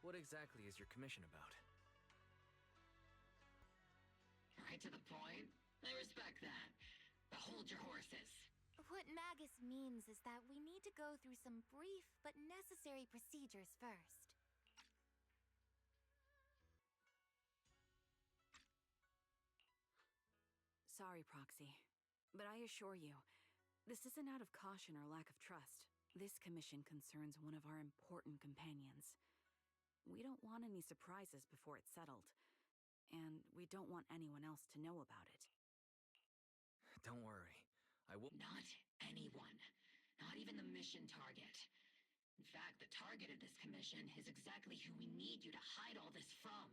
What exactly is your commission about? Right to the point. I respect that. But hold your horses. What Magus means is that we need to go through some brief but necessary procedures first. Sorry, Proxy, but I assure you, this isn't out of caution or lack of trust. This commission concerns one of our important companions. We don't want any surprises before it's settled, and we don't want anyone else to know about it. Don't worry. I will. Not anyone. Not even the mission target. In fact, the target of this commission is exactly who we need you to hide all this from.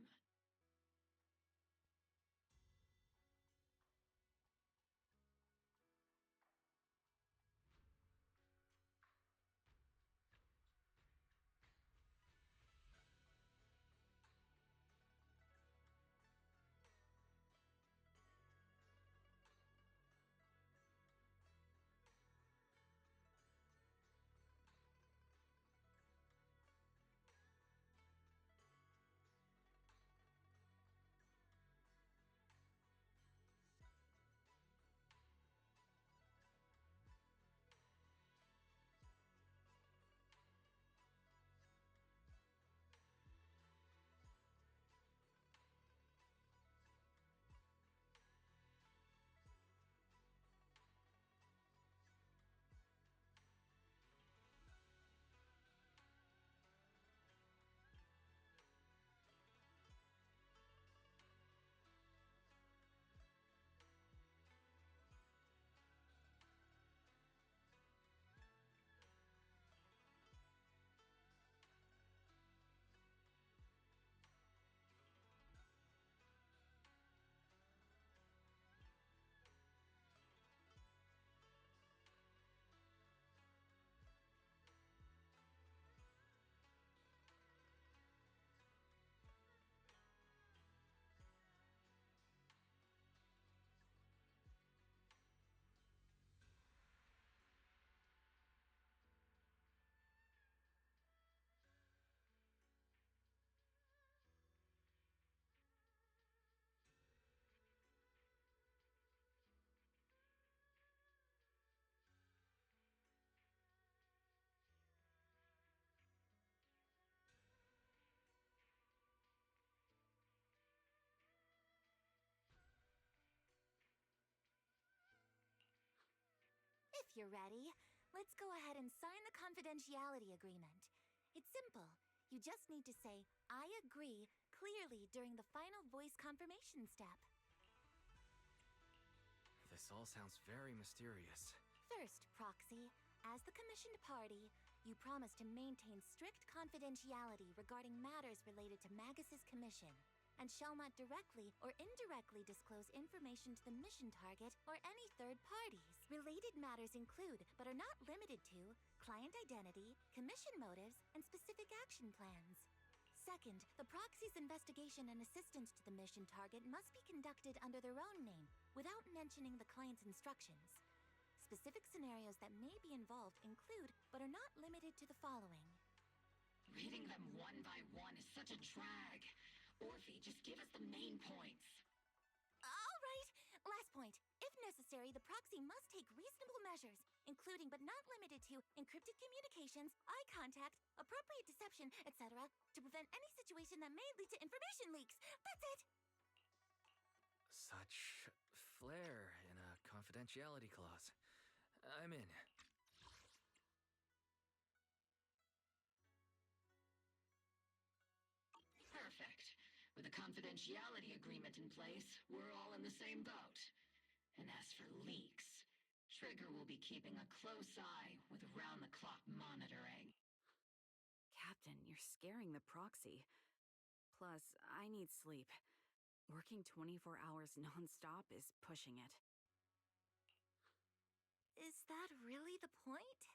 If you're ready, let's go ahead and sign the confidentiality agreement. It's simple. You just need to say, "I agree," clearly during the final voice confirmation step. This all sounds very mysterious. First, Proxy, as the commissioned party, you promise to maintain strict confidentiality regarding matters related to Magus's commission, and shall not directly or indirectly disclose information to the mission target or any third parties. Related matters include, but are not limited to, client identity, commission motives, and specific action plans. Second, the proxy's investigation and assistance to the mission target must be conducted under their own name, without mentioning the client's instructions. Specific scenarios that may be involved include, but are not limited to, the following. Reading them one by one is such a drag. Orphe, just give us the main points. All right. Last point. If necessary, the proxy must take reasonable measures, including but not limited to encrypted communications, eye contact, appropriate deception, etc., to prevent any situation that may lead to information leaks. That's it! Such flair in a confidentiality clause. I'm in. Perfect. With a confidentiality agreement in place, we're all in the same boat. And as for leaks, Trigger will be keeping a close eye with round-the-clock monitoring. Captain, you're scaring the proxy. Plus, I need sleep. Working 24 hours non-stop is pushing it. Is that really the point?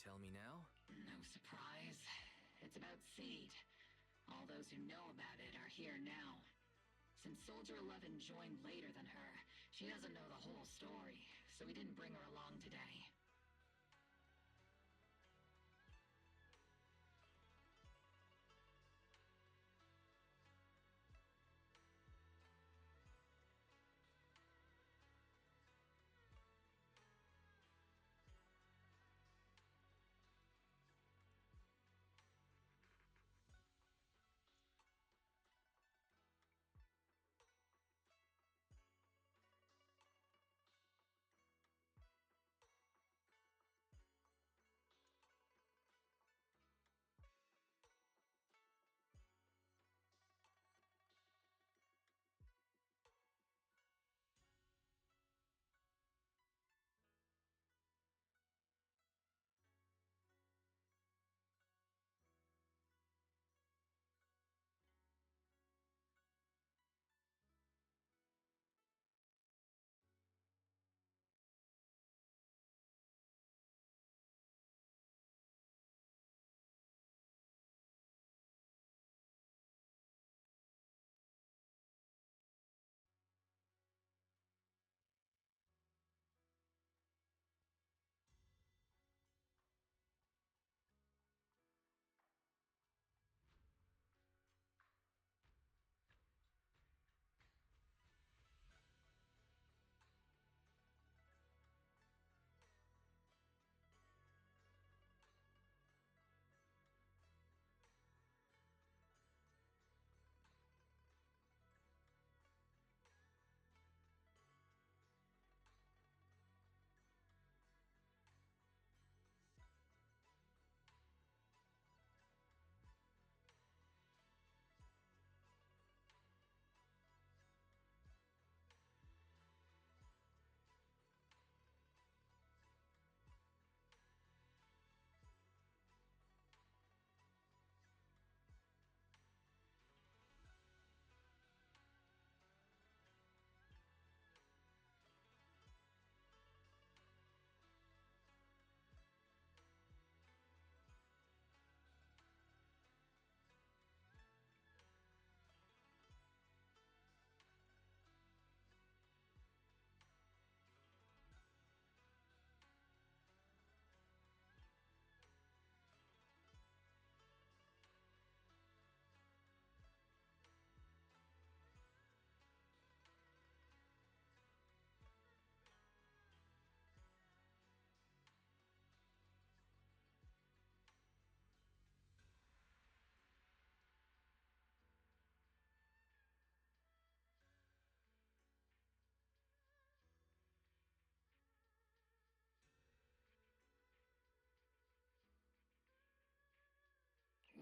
tell me now? No surprise. It's about Seed. All those who know about it are here now. Since Soldier 11 joined later than her, she doesn't know the whole story, so we didn't bring her along today.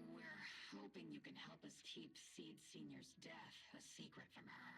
We're hoping you can help us keep Seed Senior's death a secret from her.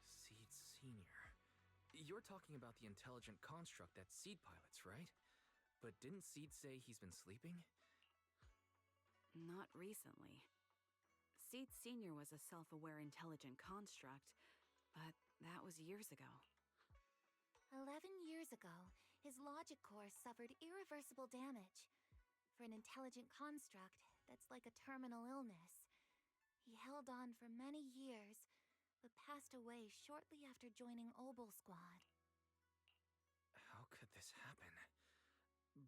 Seed Senior. You're talking about the intelligent construct that Seed pilots, right? But didn't Seed say he's been sleeping? Not recently. Seed Senior was a self-aware intelligent construct, but that was years ago. 11 years ago, his logic core suffered irreversible damage. For an intelligent construct, that's like a terminal illness. He held on for many years, but passed away shortly after joining Obel Squad. How could this happen?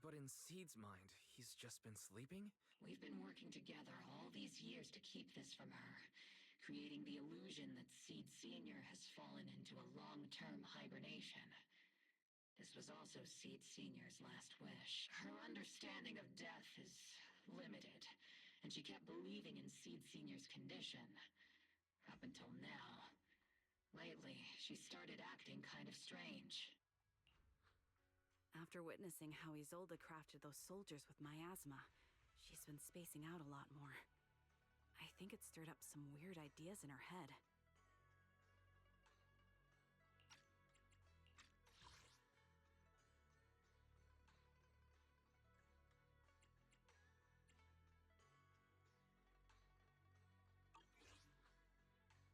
But in Seed's mind, he's just been sleeping? We've been working together all these years to keep this from her, creating the illusion that Seed Sr. has fallen into a long-term hibernation. This was also Seed Sr.'s last wish. Her understanding of death is limited, and she kept believing in Seed Sr.'s condition. Up until now. Lately, she started acting kind of strange. After witnessing how Isolde crafted those soldiers with miasma, she's been spacing out a lot more. I think it stirred up some weird ideas in her head.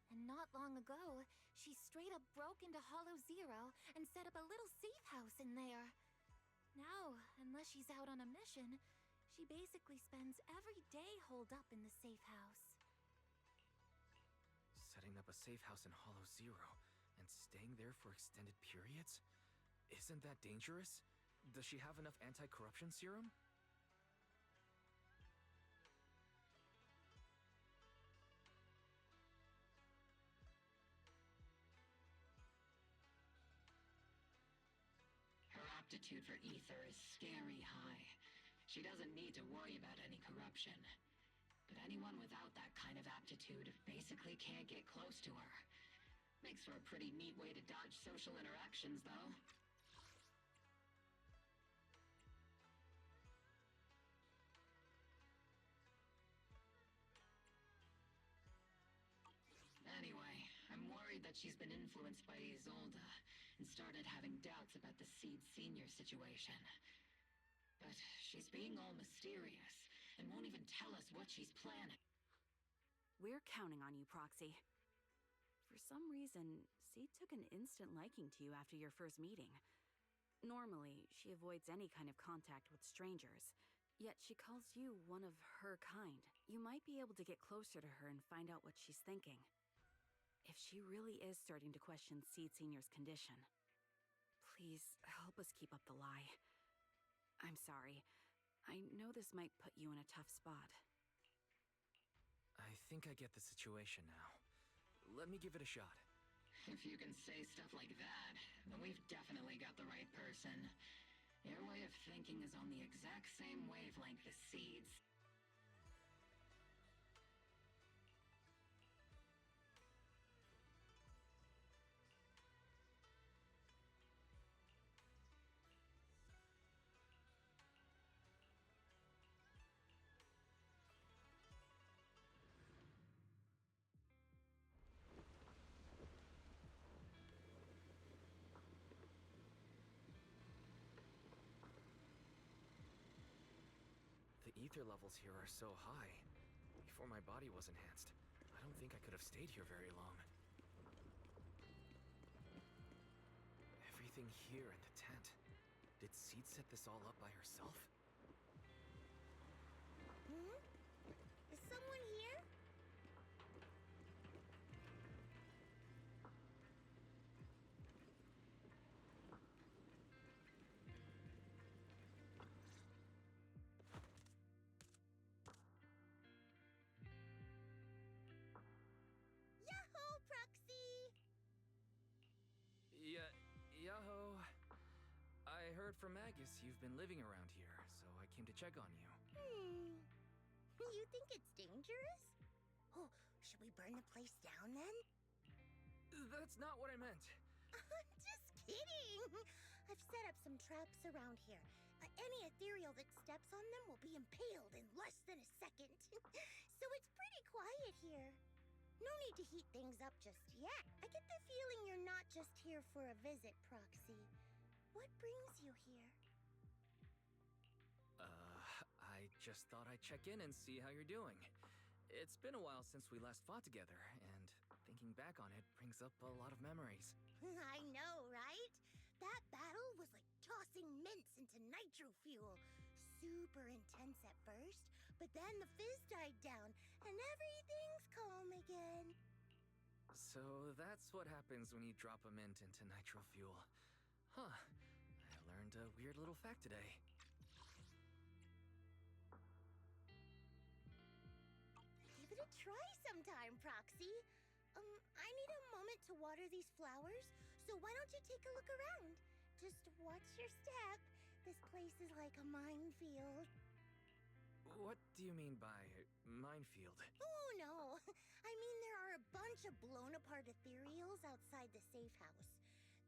And not long ago, she straight up broke into Hollow Zero and set up a little safe house in there. Now, unless she's out on a mission, she basically spends every day holed up in the safe house. Setting up a safe house in Hollow Zero and staying there for extended periods? Isn't that dangerous? Does she have enough anti-corruption serum? Her aptitude for ether is scary high. She doesn't need to worry about any corruption. But anyone without that kind of aptitude basically can't get close to her. Makes for a pretty neat way to dodge social interactions, though. Anyway, I'm worried that she's been influenced by Isolde and started having doubts about the Seed Sr. situation. But she's being all mysterious and won't even tell us what she's planning. We're counting on you, Proxy. For some reason, Seed took an instant liking to you after your first meeting. Normally, she avoids any kind of contact with strangers, yet she calls you one of her kind. You might be able to get closer to her and find out what she's thinking. If she really is starting to question Seed Sr.'s condition, please help us keep up the lie. I'm sorry. I know this might put you in a tough spot. I think I get the situation now. Let me give it a shot. If you can say stuff like that, then we've definitely got the right person. Your way of thinking is on the exact same wavelength as Seed's. The ether levels here are so high. Before my body was enhanced, I don't think I could have stayed here very long. Everything here in the tent. Did Seed set this all up by herself? Is someone here? Yahoo, Proxy! Yeah, Yaho. I heard from Magus you've been living around here, so I came to check on you. You think it's dangerous? Oh, should we burn the place down then? That's not what I meant. I'm just kidding! I've set up some traps around here. Any ethereal that steps on them will be impaled in less than a second. So it's pretty quiet here. No need to heat things up just yet. I get the feeling you're not just here for a visit, Proxy. What brings you here? I just thought I'd check in and see how you're doing. It's been a while since we last fought together, and thinking back on it brings up a lot of memories. I know, right? That battle was like tossing mints into nitro fuel. Super intense at first, but then the fizz died down, and everything's calm again. So that's what happens when you drop a mint into nitro fuel. Huh. I learned a weird little fact today. try sometime, Proxy. I need a moment to water these flowers, so why don't you take a look around? Just watch your step. This place is like a minefield. What do you mean by minefield? Oh, no. I mean, there are a bunch of blown-apart ethereals outside the safe house.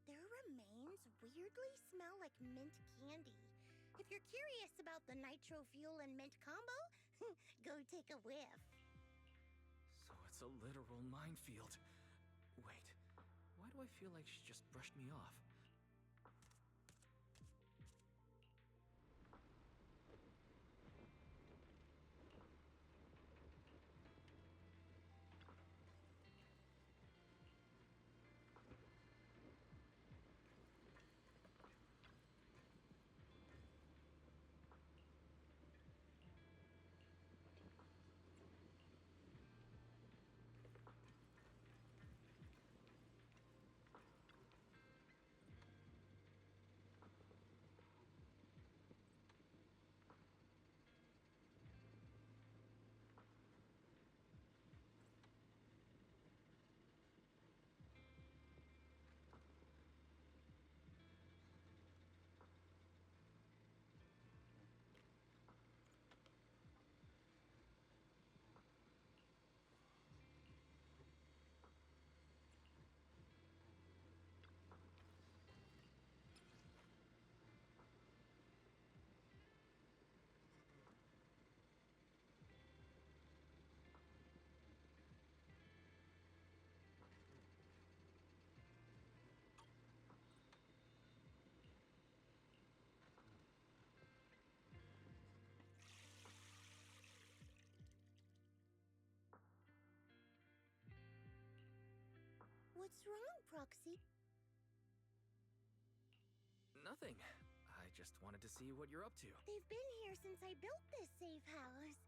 Their remains weirdly smell like mint candy. If you're curious about the nitro fuel and mint combo, go take a whiff. So it's a literal minefield. Wait, why do I feel like she just brushed me off? What's wrong, Proxy? Nothing. I just wanted to see what you're up to. They've been here since I built this safe house.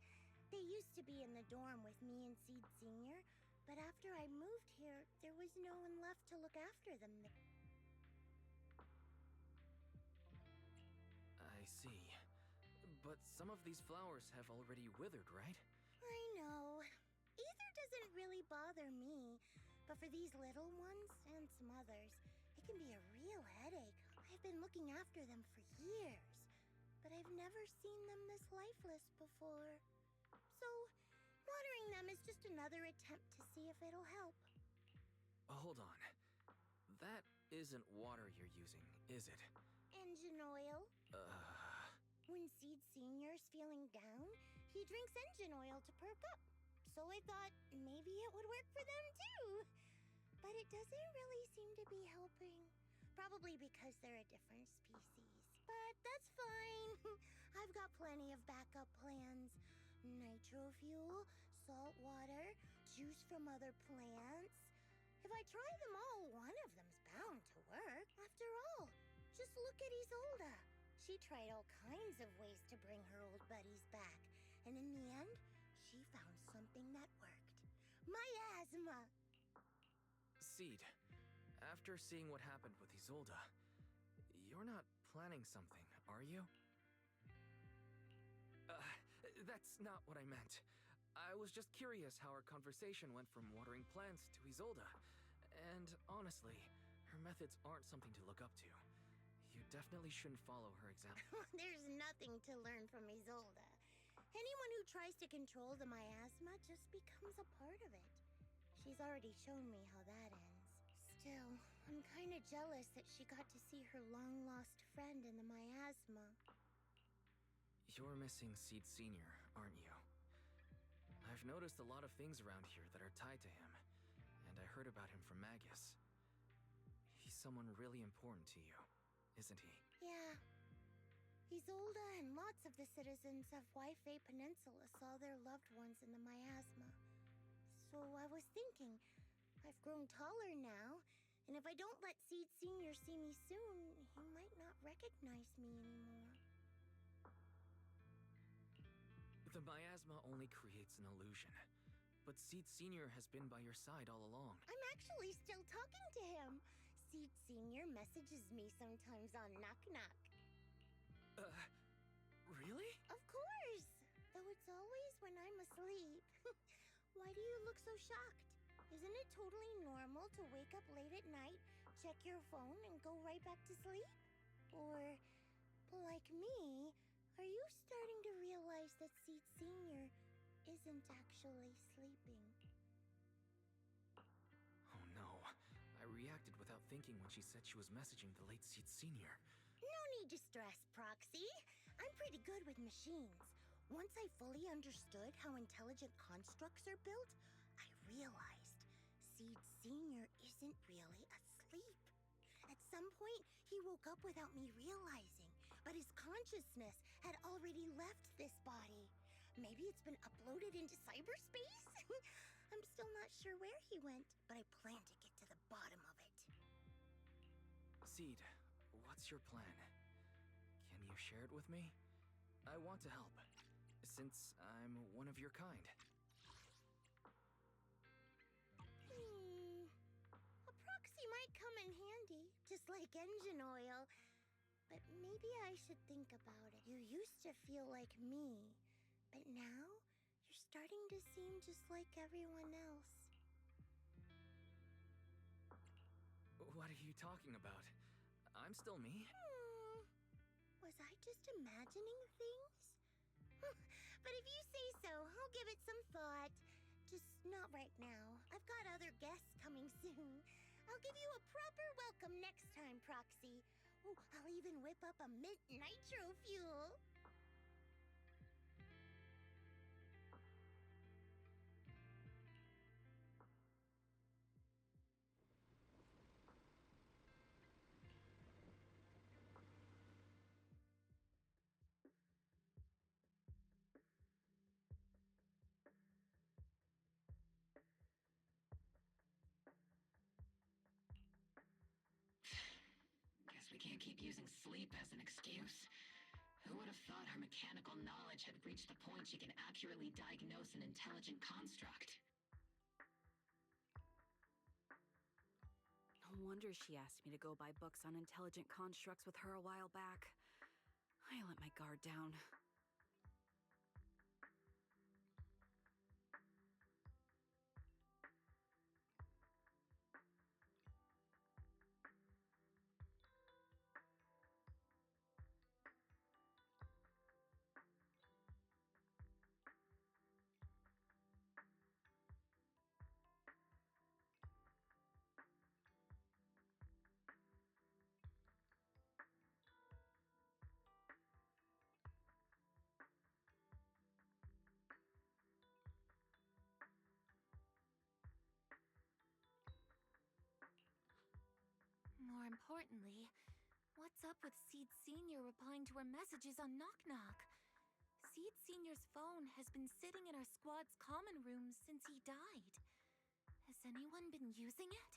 They used to be in the dorm with me and Seed Sr., but after I moved here, there was no one left to look after them. I see. But some of these flowers have already withered, right? I know. Either doesn't really bother me, but for these little ones and some others, it can be a real headache. I've been looking after them for years, but I've never seen them this lifeless before. So, watering them is just another attempt to see if it'll help. Hold on. That isn't water you're using, is it? Engine oil. When Seed Sr.'s feeling down, he drinks engine oil to perk up. So I thought maybe it would work for them too. But it doesn't really seem to be helping. Probably because they're a different species. But that's fine. I've got plenty of backup plans. Nitro fuel, salt water, juice from other plants. If I try them all, one of them's bound to work. After all, just look at Isolda. She tried all kinds of ways to bring her old buddies back. And in the end, she found something that worked. Miasma! Seed, after seeing what happened with Isolda, you're not planning something, are you? That's not what I meant. I was just curious how our conversation went from watering plants to Isolda. And honestly, her methods aren't something to look up to. You definitely shouldn't follow her example. There's nothing to learn from Isolda. Anyone who tries to control the miasma just becomes a part of it. She's already shown me how that ends. Still, I'm kinda jealous that she got to see her long-lost friend in the miasma. You're missing Seed Sr., aren't you? I've noticed a lot of things around here that are tied to him, and I heard about him from Magus. He's someone really important to you, isn't he? Yeah. Isolda and lots of the citizens of Waifei Peninsula saw their loved ones in the miasma. So I was thinking, I've grown taller now, and if I don't let Seed Sr. see me soon, he might not recognize me anymore. The miasma only creates an illusion, but Seed Sr. has been by your side all along. I'm actually still talking to him. Seed Sr. messages me sometimes on Knock Knock. Really? Of course! Though it's always when I'm asleep. Why do you look so shocked? Isn't it totally normal to wake up late at night, check your phone, and go right back to sleep? Or, like me, are you starting to realize that Seed Senior isn't actually sleeping? Oh no. I reacted without thinking when she said she was messaging the late Seed Senior. No need to stress, Proxy. I'm pretty good with machines. Once I fully understood how intelligent constructs are built, I realized Seed Senior isn't really asleep. At some point, he woke up without me realizing, but his consciousness had already left this body. Maybe it's been uploaded into cyberspace? I'm still not sure where he went, but I plan to get to the bottom of it. Seed, what's your plan? Can you share it with me? I want to help, since I'm one of your kind. A proxy might come in handy, just like engine oil. But maybe I should think about it. You used to feel like me, but now you're starting to seem just like everyone else. What are you talking about? I'm still me. Was I just imagining things? But if you say so, I'll give it some thought. Just not right now. I've got other guests coming soon. I'll give you a proper welcome next time, Proxy. Oh, I'll even whip up a mint nitro fuel. Guess we can't keep using sleep as an excuse. Who would have thought her mechanical knowledge had reached the point she can accurately diagnose an intelligent construct? No wonder she asked me to go buy books on intelligent constructs with her a while back. I let my guard down. More importantly, what's up with Seed Senior replying to our messages on Knock Knock? Seed Senior's phone has been sitting in our squad's common room since he died. Has anyone been using it?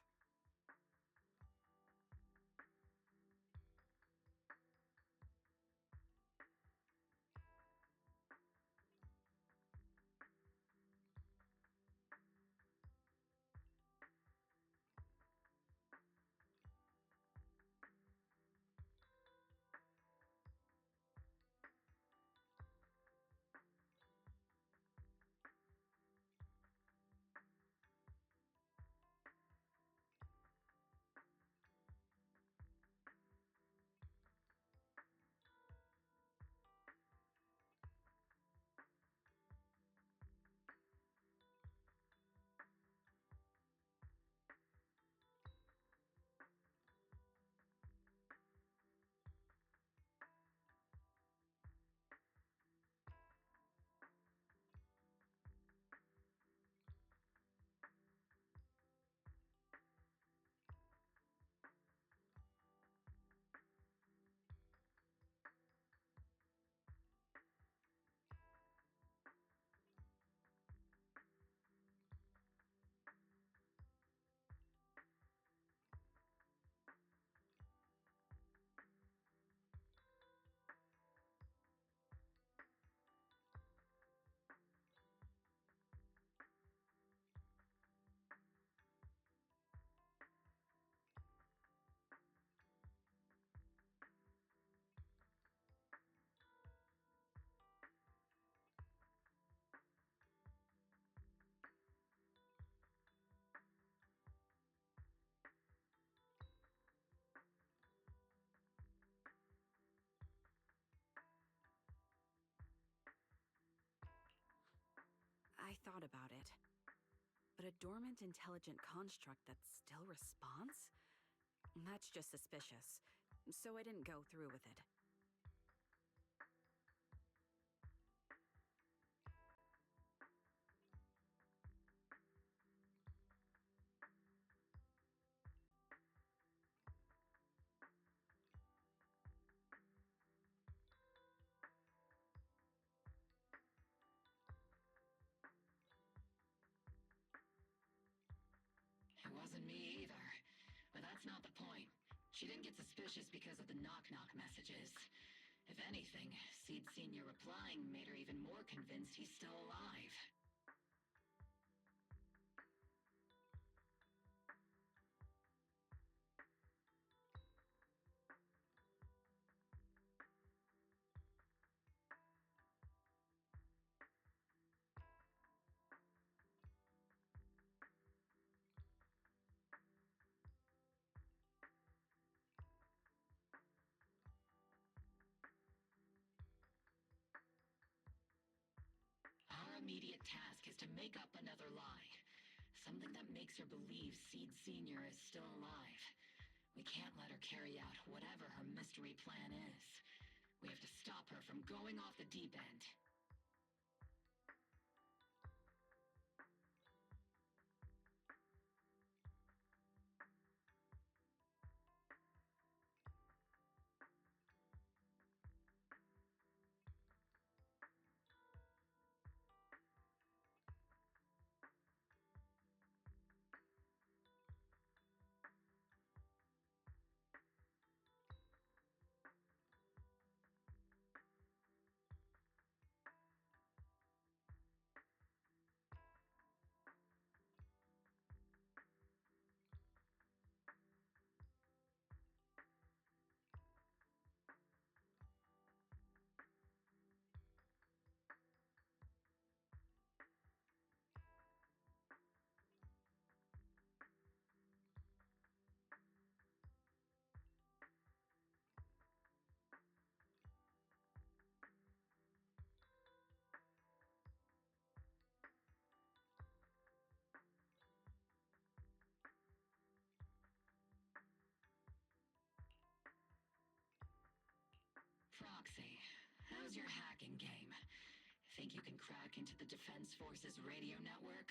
thought about it. But a dormant intelligent construct that still responds? That's just suspicious, so I didn't go through with it. It wasn't me either. But that's not the point. She didn't get suspicious because of the knock-knock messages. If anything, Seed Senior replying made her even more convinced he's still alive. Our immediate task is to make up another lie. Something that makes her believe Seed Senior is still alive. We can't let her carry out whatever her mystery plan is. We have to stop her from going off the deep end. Proxy, how's your hacking game? Think you can crack into the Defense Forces radio network?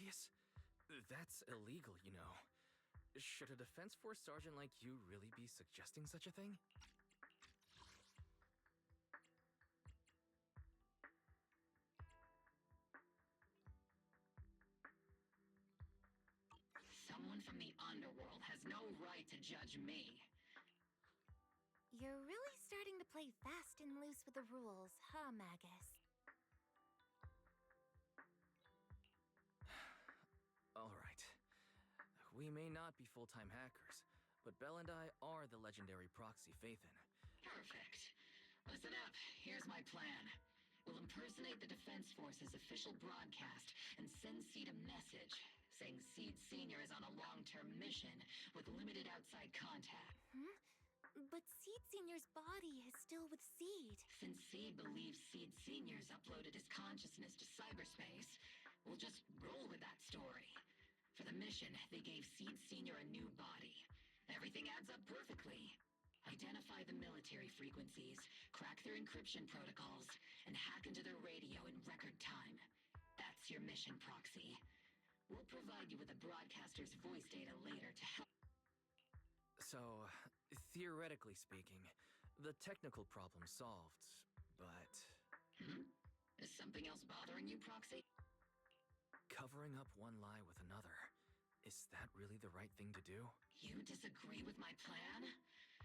Magus? That's illegal, you know. Should a Defense Force sergeant like you really be suggesting such a thing? Someone from the underworld has no right to judge me. You're really starting to play fast and loose with the rules, huh, Magus? All right. We may not be full-time hackers, but Belle and I are the legendary proxy Phaethon. Perfect. Listen up. Here's my plan. We'll impersonate the Defense Force's official broadcast and send Seed a message saying Seed Sr. is on a long-term mission with limited outside contact. But Seed Senior's body is still with Seed. Since Seed believes Seed Sr.'s uploaded his consciousness to cyberspace, we'll just roll with that story. For the mission, they gave Seed Sr. a new body. Everything adds up perfectly. Identify the military frequencies, crack their encryption protocols, and hack into their radio in record time. That's your mission, Proxy. We'll provide you with the broadcaster's voice data later to help. So, theoretically speaking, the technical problem's solved, but... Is something else bothering you, Proxy? Covering up one lie with another. Is that really the right thing to do? You disagree with my plan?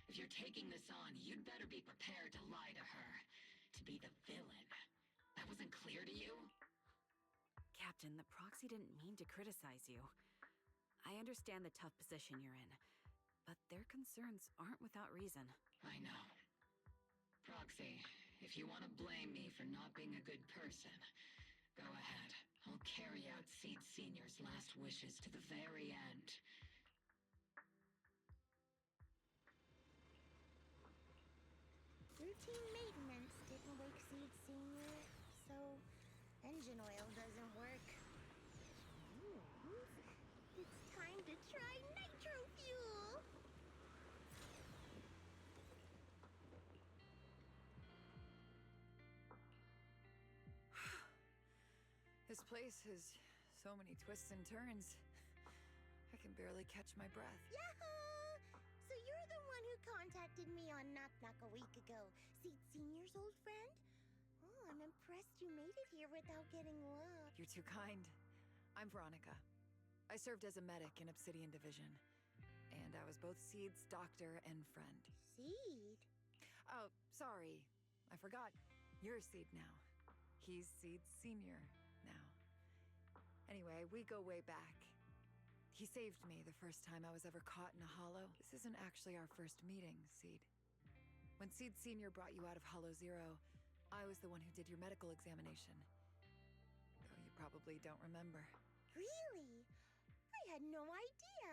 If you're taking this on, you'd better be prepared to lie to her. To be the villain. That wasn't clear to you? Captain, the Proxy didn't mean to criticize you. I understand the tough position you're in, but their concerns aren't without reason. I know. Proxy, if you want to blame me for not being a good person, go ahead. I'll carry out Seed Senior's last wishes to the very end. Routine maintenance didn't wake Seed Senior, so engine oil doesn't work. It's time to try nitro fuel! This place has so many twists and turns. I can barely catch my breath. Yahoo! So you're the one who contacted me on Knock Knock a week ago. Seed Senior's old friend? Oh, I'm impressed you made it here without getting lost. You're too kind. I'm Veronica. I served as a medic in Obsidian Division. And I was both Seed's doctor and friend. Seed? Oh, sorry. I forgot. You're Seed now. He's Seed Senior now. Anyway, we go way back. He saved me the first time I was ever caught in a hollow. This isn't actually our first meeting, Seed. When Seed Senior brought you out of Hollow Zero, I was the one who did your medical examination. Though you probably don't remember. Really? I had no idea.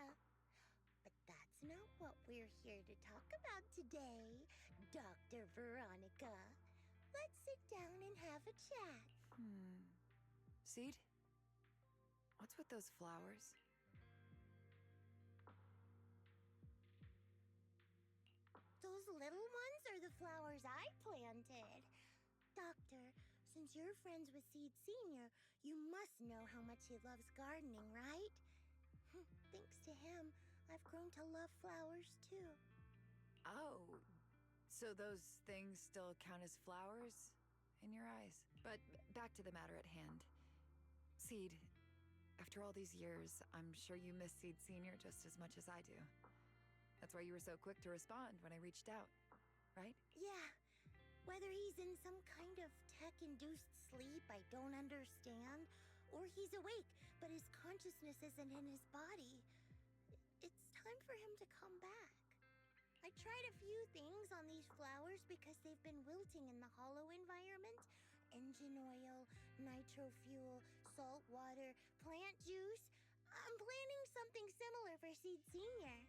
But that's not what we're here to talk about today, Dr. Veronica. Let's sit down and have a chat. Seed? What's with those flowers? Those little ones are the flowers I planted. Doctor, since you're friends with Seed Senior, you must know how much he loves gardening, right? Thanks to him, I've grown to love flowers too. Oh, so those things still count as flowers in your eyes? But back to the matter at hand. Seed, after all these years, I'm sure you miss Seed Senior just as much as I do. That's why you were so quick to respond when I reached out, right? Yeah. Whether he's in some kind of tech-induced sleep I don't understand, or he's awake, but his consciousness isn't in his body, it's time for him to come back. I tried a few things on these flowers because they've been wilting in the hollow environment. Engine oil, nitro fuel, salt water, plant juice. I'm planning something similar for Seed Senior.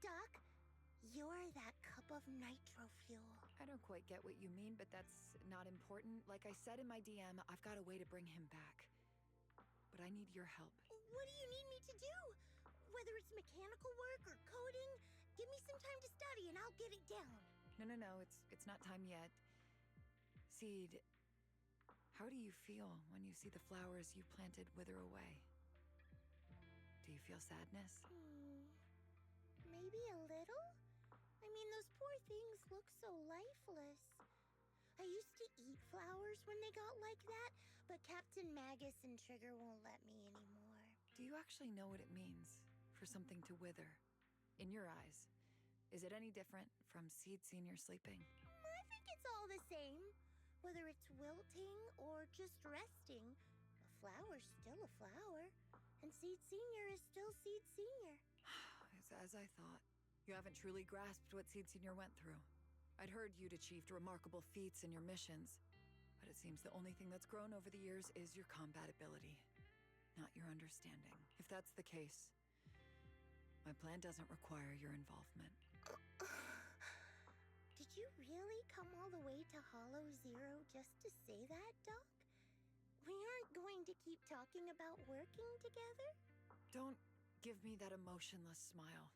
Doc, you're that cup of nitro fuel. I don't quite get what you mean, but that's not important. Like I said in my DM, I've got a way to bring him back. But I need your help. What do you need me to do? Whether it's mechanical work or coding, give me some time to study and I'll get it down. No, it's not time yet. Seed, how do you feel when you see the flowers you planted wither away? Do you feel sadness? Maybe a little? I mean, those poor things look so lifeless. I used to eat flowers when they got like that, but Captain Magus and Trigger won't let me anymore. Do you actually know what it means for something to wither? In your eyes, is it any different from Seed Senior sleeping? I think it's all the same. Whether it's wilting or just resting, a flower's still a flower, and Seed Senior is still Seed Senior. It's as I thought. You haven't truly grasped what Seed Senior went through. I'd heard you'd achieved remarkable feats in your missions, but it seems the only thing that's grown over the years is your combat ability, not your understanding. If that's the case, my plan doesn't require your involvement. Did you really come all the way to Hollow Zero just to say that, Doc? We aren't going to keep talking about working together? Don't give me that emotionless smile.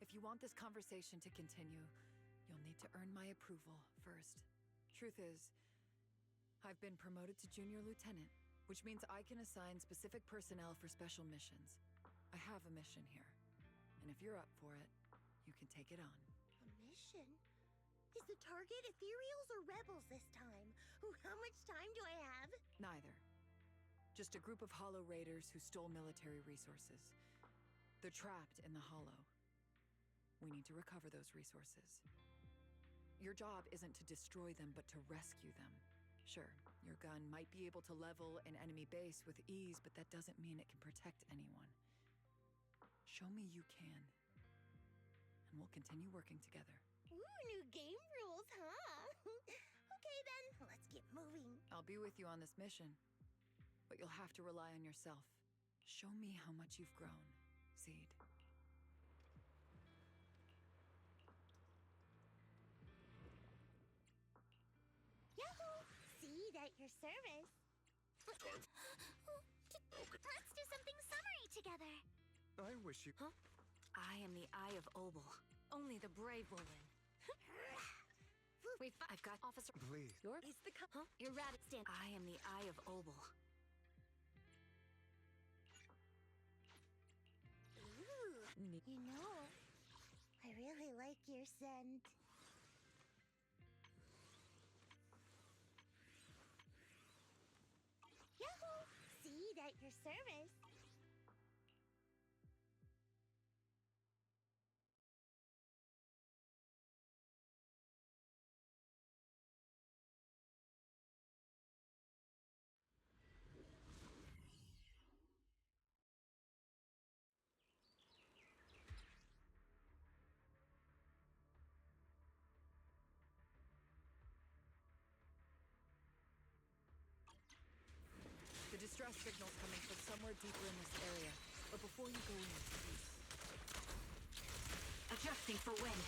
If you want this conversation to continue, you'll need to earn my approval first. Truth is, I've been promoted to Junior Lieutenant, which means I can assign specific personnel for special missions. I have a mission here, and if you're up for it, you can take it on. A mission? Is the target Ethereals or Rebels this time? How much time do I have? Neither. Just a group of Hollow Raiders who stole military resources. They're trapped in the Hollow. We need to recover those resources. Your job isn't to destroy them, but to rescue them. Sure, your gun might be able to level an enemy base with ease, but that doesn't mean it can protect anyone. Show me you can, and we'll continue working together. Ooh, new game rules, huh? Okay then, let's get moving. I'll be with you on this mission, but you'll have to rely on yourself. Show me how much you've grown, Seed. Yahoo! Seed at your service. Let's do something summary together. I wish you... Huh? I am the Eye of Obel. Only the brave will win. I've got Officer... Please. Yours? Is the huh? Your rabbit stand. I am the Eye of Obel. Ooh, you know, I really like your scent. Yahoo! Seed at your service. The distress signal's coming from somewhere deeper in this area. But before you go in, please. Adjusting for wind.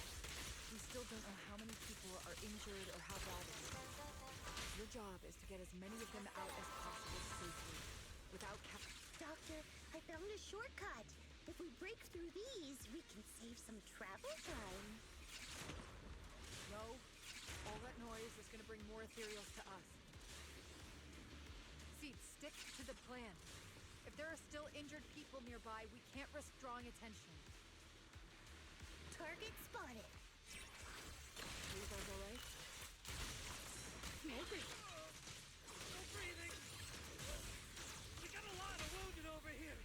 We still don't know how many people are injured or how bad it is. Your job is to get as many of them out as possible safely, without Doctor, I found a shortcut. If we break through these, we can save some travel time. No. All that noise is gonna bring more ethereals to us. Seed, stick to the plan. If there are still injured people nearby, we can't risk drawing attention. Target spotted. Are you guys alright? Maybe. No breathing! We got a lot of wounded over here!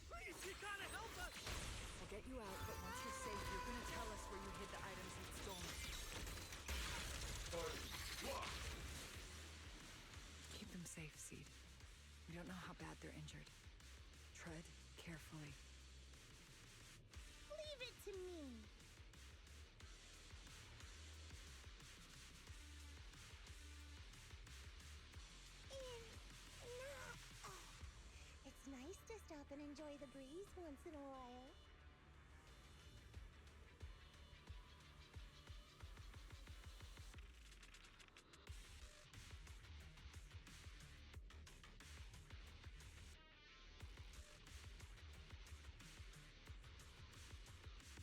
Please, you gotta help us! I'll get you out, but once you're safe, you're gonna tell us where you hid the items you'd stolen. Keep them safe, Seed. We don't know how bad they're injured. Tread carefully. Leave it to me. It's nice to stop and enjoy the breeze once in a while.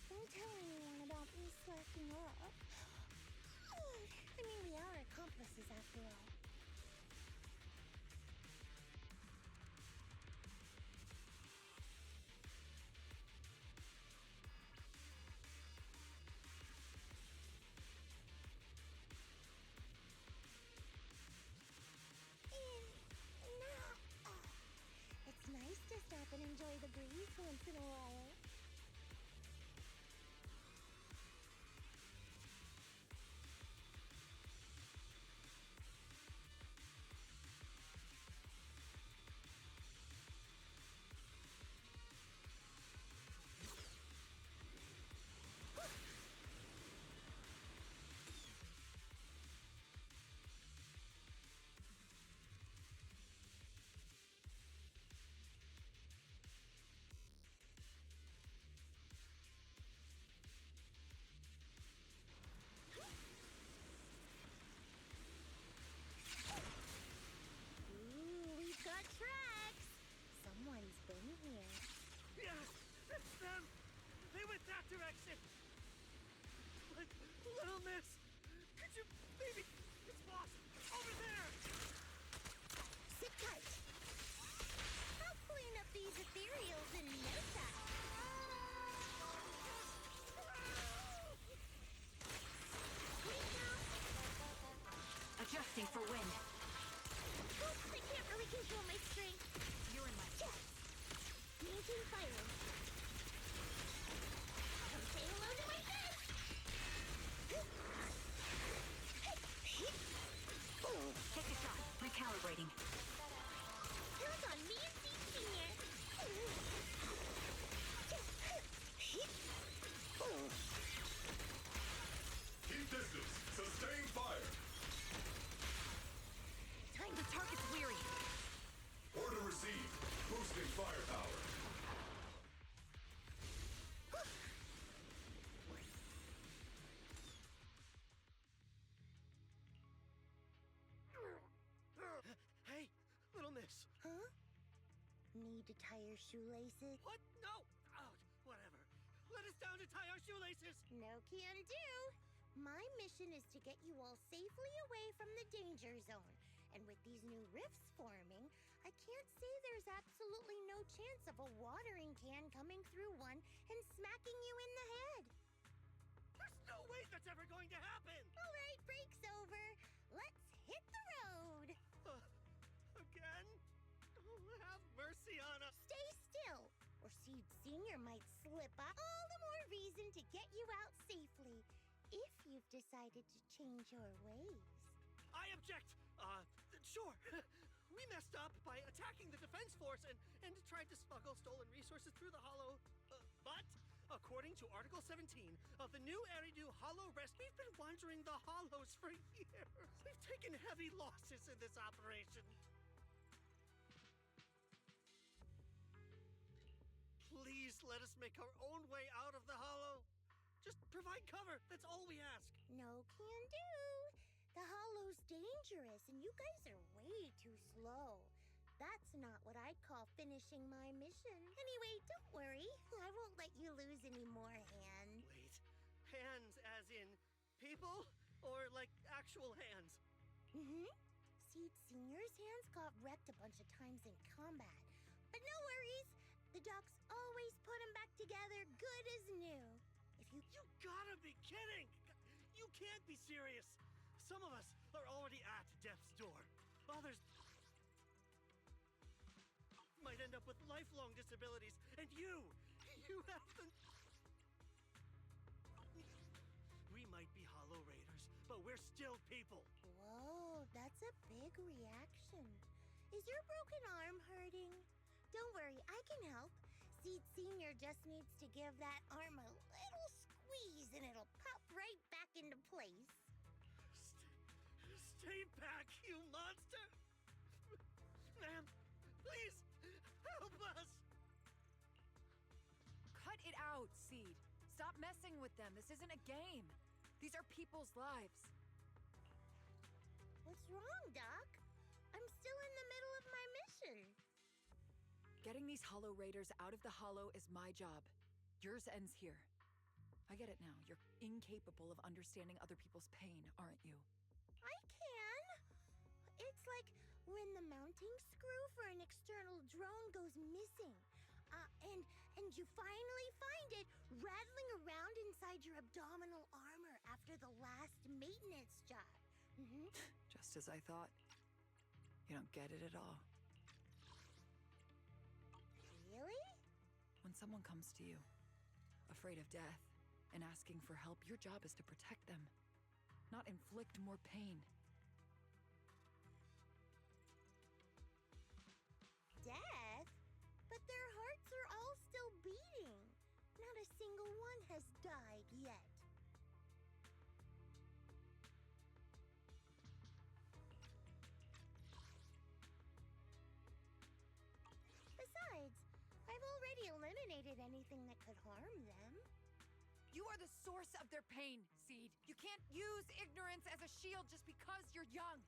Don't tell anyone about me slacking up. I mean, we are accomplices after all. up and enjoy the breeze once in a while. Ooh, we've got tracks. Someone's been here. Yeah, it's them! They went that direction! But, Little Miss, could you maybe... It's Boss! Over there! Sit tight. I'll clean up these ethereals in no time. Wait now. Adjusting for wind. Oops, I can't really control my strength. You're in my Yes. Maintain firing. Come say hello to my friends. Take a shot. Recalibrating. Count on me and Seed Senior. Keep distance. Sustain fire. Time to target's weary. Order received. Boosting firepower. Hey, Little Miss! Huh? Need to tie your shoelaces? What? No! Oh, whatever. Let us down to tie our shoelaces! No can do. My mission is to get you all safely away from the danger zone. And with these new rifts forming, I can't say there's absolutely no chance of a watering can coming through one and smacking you in the head. There's no way that's ever going to happen! All right, break's over. Let's hit the road. Again? Oh, have mercy on us! Stay still, or Seed Senior might slip up. All the more reason to get you out safely, if you've decided to change your ways. I object! Sure. We messed up by attacking the defense force and tried to smuggle stolen resources through the Hollow. But, according to Article 17 of the new Eridu Hollow Rest, we've been wandering the Hollows for years. We've taken heavy losses in this operation. Please let us make our own way out of the Hollow. Just provide cover. That's all we ask. No can do. The Hollow's dangerous, and you guys are way too slow. That's not what I'd call finishing my mission. Anyway, don't worry. I won't let you lose any more hands. Wait. Hands as in people? Or like actual hands? Mm-hmm. Seed Senior's hands got wrecked a bunch of times in combat. But no worries. The docs always put them back together good as new. If you... You gotta be kidding! You can't be serious! Some of us are already at death's door. Others might end up with lifelong disabilities. And you have the... We might be Hollow Raiders, but we're still people. Whoa, that's a big reaction. Is your broken arm hurting? Don't worry, I can help. Seed Senior just needs to give that arm a little squeeze and it'll pop right back into place. Stay back, you monster! Ma'am, please, help us! Cut it out, Seed. Stop messing with them. This isn't a game. These are people's lives. What's wrong, Doc? I'm still in the middle of my mission. Getting these Hollow Raiders out of the Hollow is my job. Yours ends here. I get it now. You're incapable of understanding other people's pain, aren't you? I can. It's like when the mounting screw for an external drone goes missing. And you finally find it rattling around inside your abdominal armor after the last maintenance job. Mm-hmm. Just as I thought. You don't get it at all. Feel someone comes to you, afraid of death, and asking for help, your job is to protect them, not inflict more pain. Death? But their hearts are all still beating. Not a single one has died yet. Besides, I've already eliminated anything that could harm them. You are the source of their pain, Seed. You can't use ignorance as a shield just because you're young.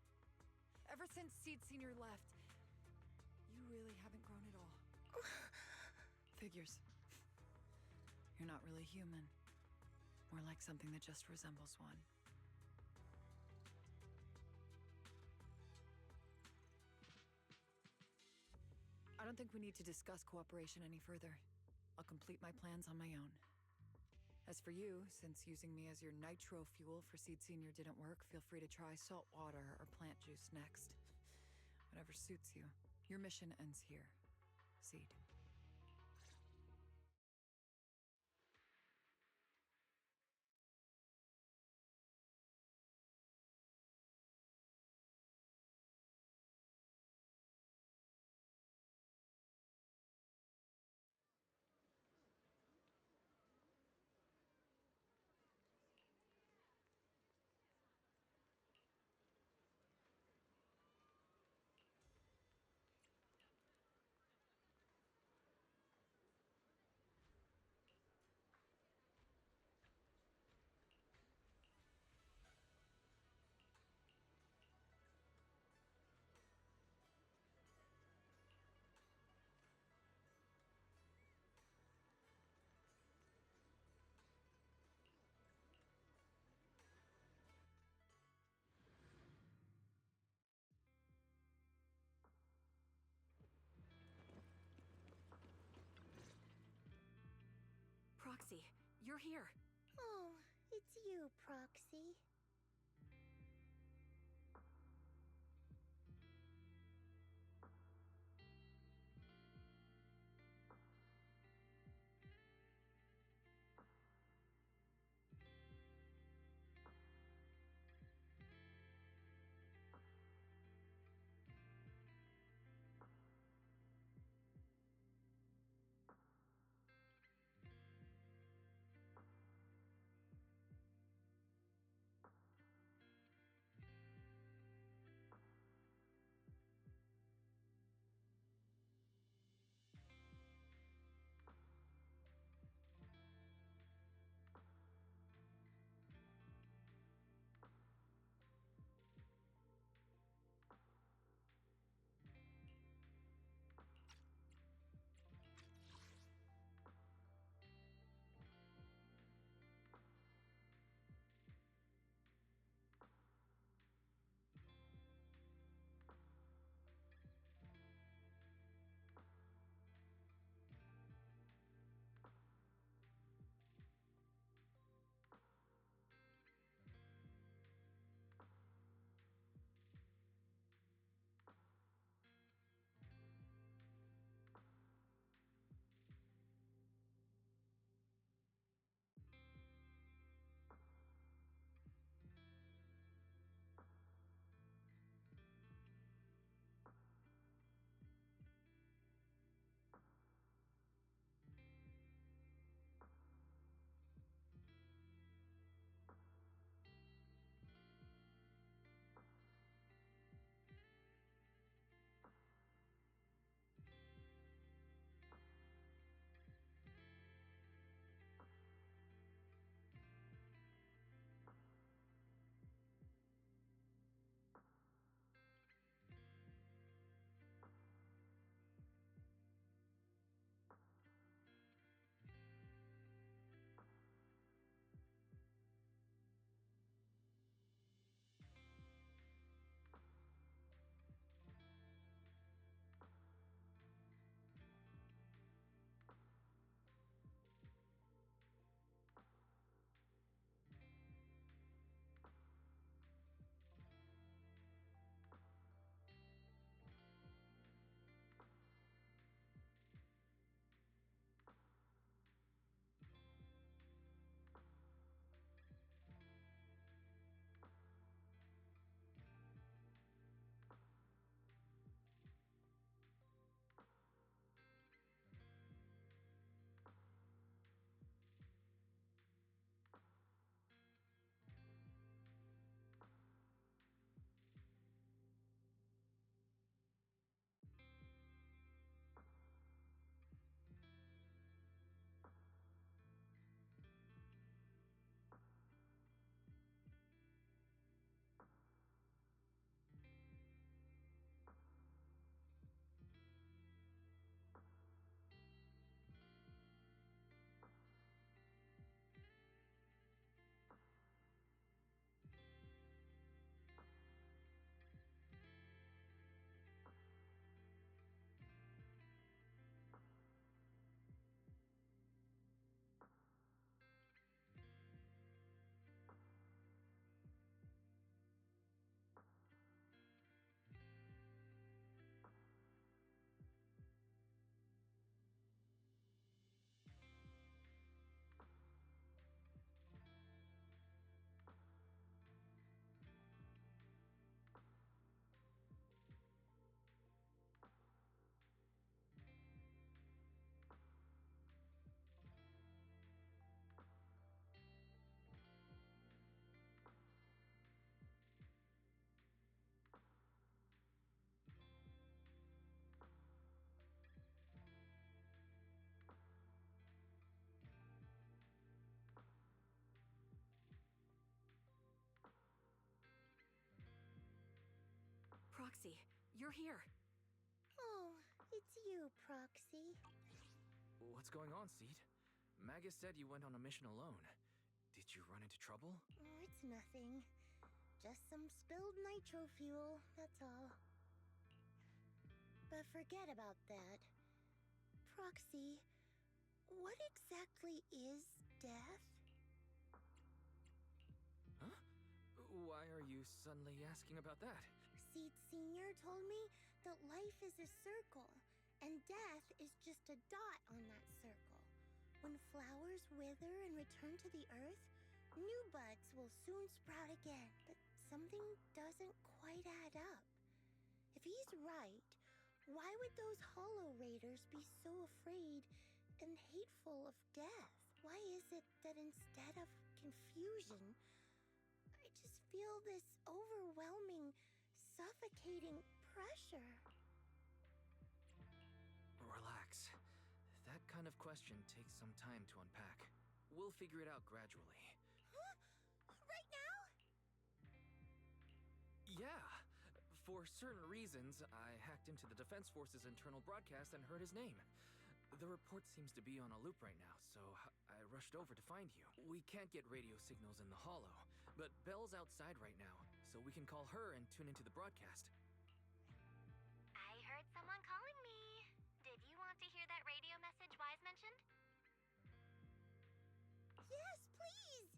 Ever since Seed Senior left, you really haven't grown at all. Figures. You're not really human. More like something that just resembles one. I don't think we need to discuss cooperation any further. I'll complete my plans on my own. As for you, since using me as your nitro fuel for Seed Senior didn't work, feel free to try salt water or plant juice next. Whatever suits you. Your mission ends here, Seed. Proxy, you're here. Oh, it's you, Proxy. Proxy, you're here. Oh, it's you, Proxy. What's going on, Seed? Magus said you went on a mission alone. Did you run into trouble? Oh, it's nothing. Just some spilled nitro fuel, that's all. But forget about that. Proxy, what exactly is death? Huh? Why are you suddenly asking about that? Seed Senior told me that life is a circle, and death is just a dot on that circle. When flowers wither and return to the earth, new buds will soon sprout again. But something doesn't quite add up. If he's right, why would those Hollow Raiders be so afraid and hateful of death? Why is it that instead of confusion, I just feel this overwhelming, suffocating pressure? Relax. That kind of question takes some time to unpack. We'll figure it out gradually. Huh? Right now? Yeah. For certain reasons, I hacked into the Defense Force's internal broadcast and heard his name. The report seems to be on a loop right now, so I rushed over to find you. We can't get radio signals in the Hollow, but Belle's outside right now, so we can call her and tune into the broadcast. I heard someone calling me. Did you want to hear that radio message Wise mentioned? Yes, please!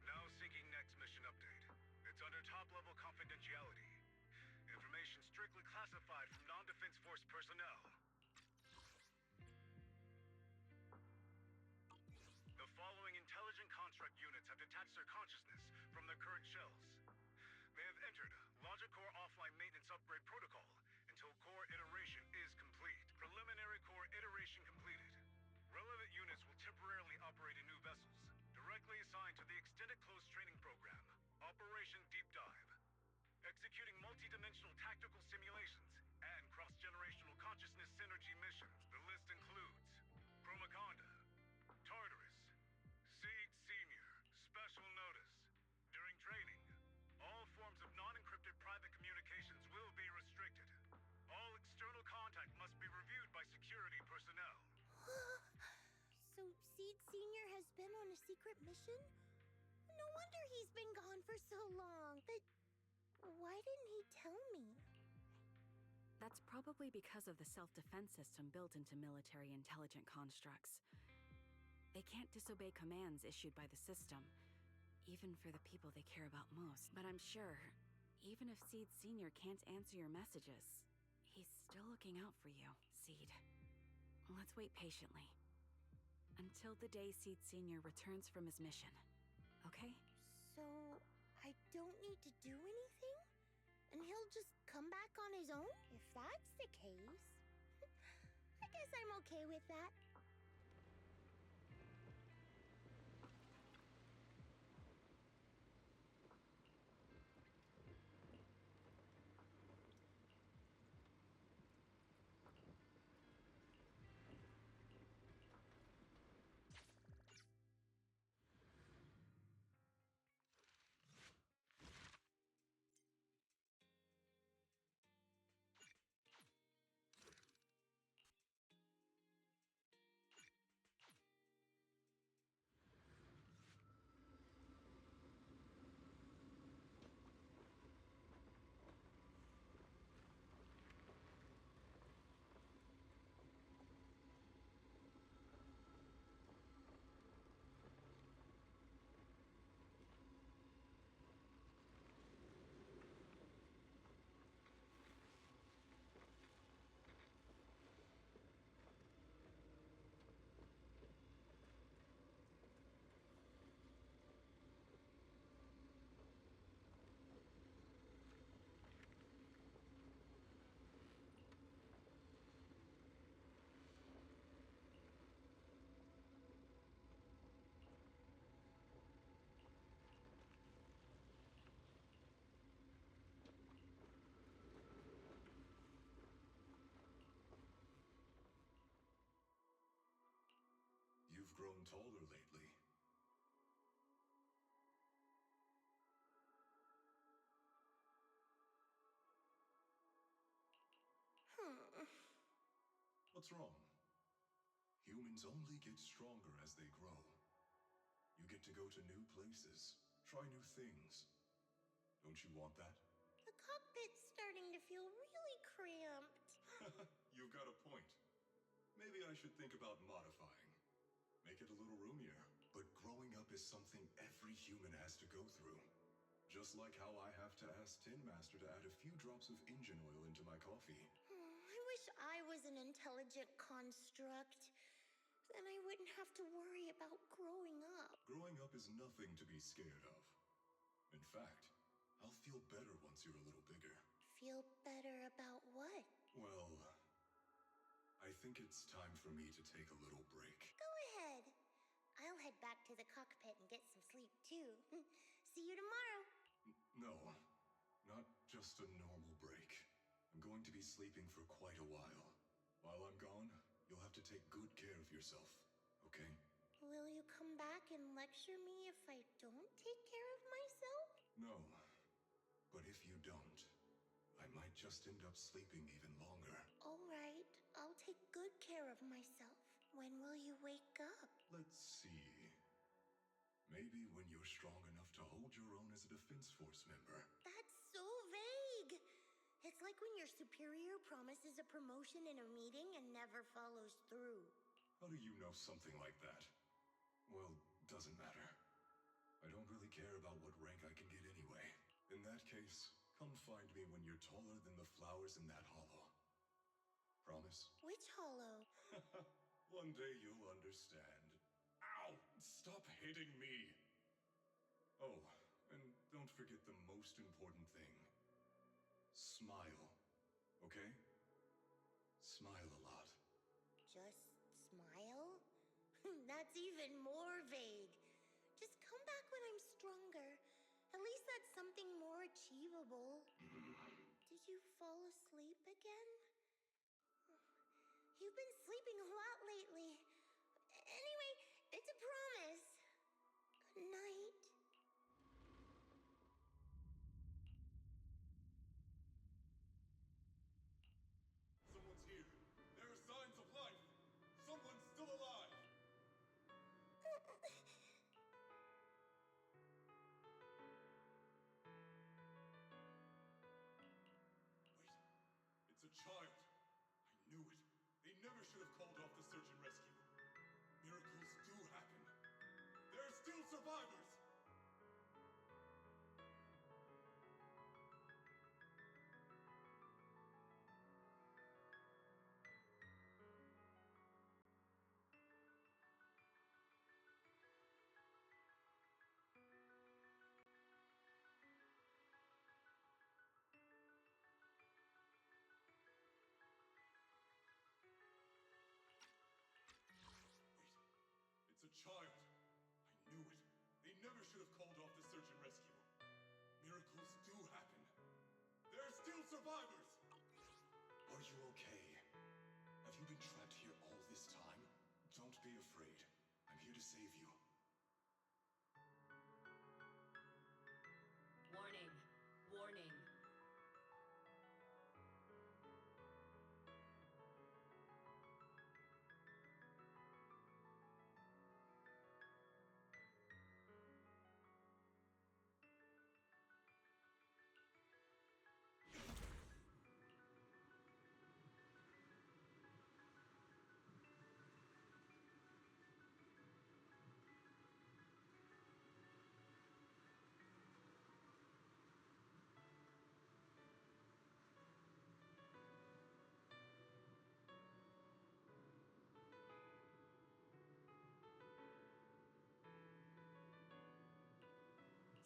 Now seeking next mission update. It's under top-level confidentiality. Information strictly classified from non-Defense Force personnel. The following intelligent construct units have detached their consciousness from their current shells. They have entered Logic Core offline maintenance upgrade protocol until core iteration is complete. Preliminary core iteration completed. Relevant units will temporarily operate in new vessels, directly assigned to the Extended Close Training Program, Operation Deep Dive. Executing multi-dimensional tactical simulations and cross-generational consciousness synergy missions. The list includes Chromaconda, Tartarus, Seed Senior. Special notice. During training, all forms of non-encrypted private communications will be restricted. All external contact must be reviewed by security personnel. So Seed Senior has been on a secret mission? No wonder he's been gone for so long. But why didn't he tell me? That's probably because of the self-defense system built into military intelligent constructs. They can't disobey commands issued by the system, even for the people they care about most. But I'm sure, even if Seed Sr. can't answer your messages, he's still looking out for you, Seed. Let's wait patiently. Until the day Seed Sr. returns from his mission. Okay? So, I don't need to do anything? And he'll just come back on his own? If that's the case, I guess I'm okay with that. You've grown taller lately. What's wrong? Humans only get stronger as they grow. You get to go to new places, try new things. Don't you want that? The cockpit's starting to feel really cramped. You've got a point. Maybe I should think about modifying. Make it a little roomier. But growing up is something every human has to go through. Just like how I have to ask Tin Master to add a few drops of engine oil into my coffee. I wish I was an intelligent construct. Then I wouldn't have to worry about growing up. Growing up is nothing to be scared of. In fact, I'll feel better once you're a little bigger. Feel better about what? Well, I think it's time for me to take a little break. Go ahead. I'll head back to the cockpit and get some sleep too. See you tomorrow. No, not just a normal break. I'm going to be sleeping for quite a while. While I'm gone, you'll have to take good care of yourself, okay? Will you come back and lecture me if I don't take care of myself? No, but if you don't, I might just end up sleeping even longer. All right, I'll take good care of myself. When will you wake up? Let's see. Maybe when you're strong enough to hold your own as a Defense Force member. That's so vague. It's like when your superior promises a promotion in a meeting and never follows through. How do you know something like that? Well, doesn't matter. I don't really care about what rank I can get anyway. In that case, come find me when you're taller than the flowers in that hollow. Promise? Which hollow? One day you'll understand. Ow! Stop hitting me! Oh, and don't forget the most important thing. Smile, okay? Smile a lot. Just smile? That's even more vague. Just come back when I'm stronger. At least that's something more achievable. Did you fall asleep again? You've been sleeping a lot lately. Anyway, it's a promise. Good night. Someone's here. There are signs of life. Someone's still alive. Wait, it's a child. never should have called off the search and rescue. Miracles do happen. There are still survivors! Are you okay? Have you been trapped here all this time? Don't be afraid. I'm here to save you. Warning. Warning.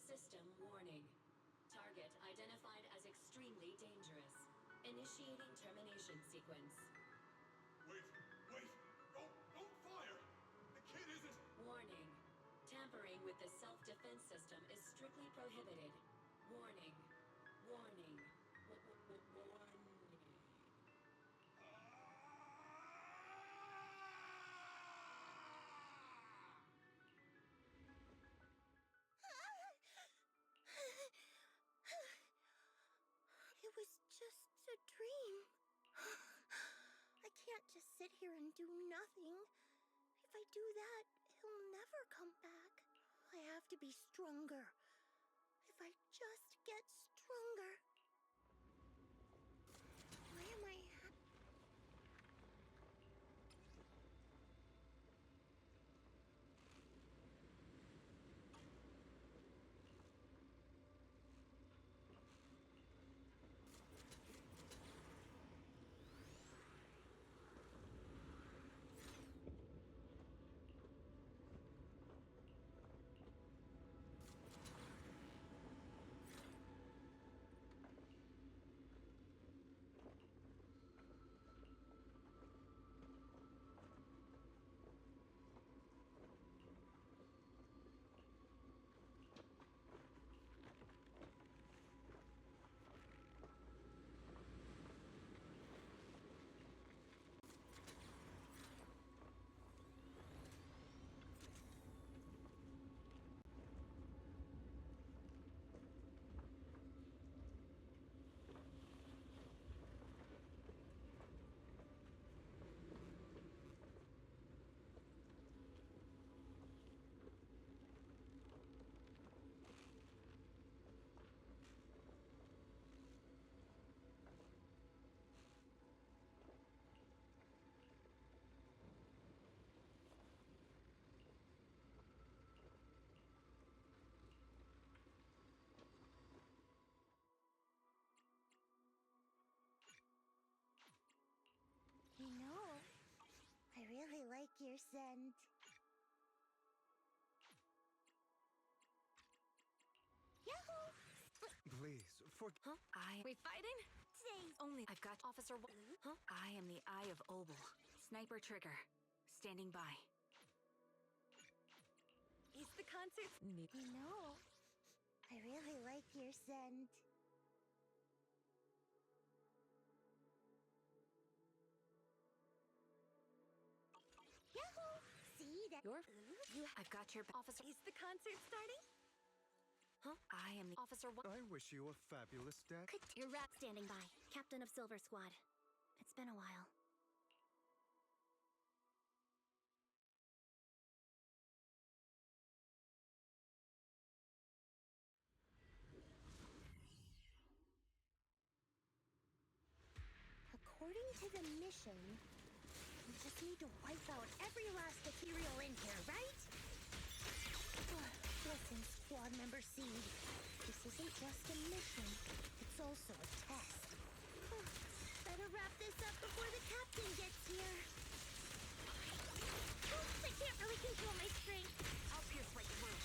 System warning. Target identified as extremely dangerous. Initiating termination sequence. Wait! Don't fire! The kid isn't... Warning. Tampering with the self-defense system is strictly prohibited. Warning. Warning. Warning. It was just a dream. I can't just sit here and do nothing. If I do that, he'll never come back. I have to be stronger. If I just get stronger. Why am I... You know, I really like your scent. Yahoo! Please, for... Huh? We fighting? Today's Only I've got Officer Huh? I am the Eye of Obel. Sniper Trigger. Standing by. Is the concert... You know, I really like your scent. Yahoo! See that? I've got your... Officer... Is the concert starting? Huh? I am the Officer I wish you a fabulous day. Your rat standing by. Captain of Silver Squad. It's been a while. According to the mission, we just need to wipe out every last ethereal in here, right? Listen, Squad Member Seed. This isn't just a mission. It's also a test. Better wrap this up before the captain gets here. Oops, I can't really control my strength. I'll pierce right through.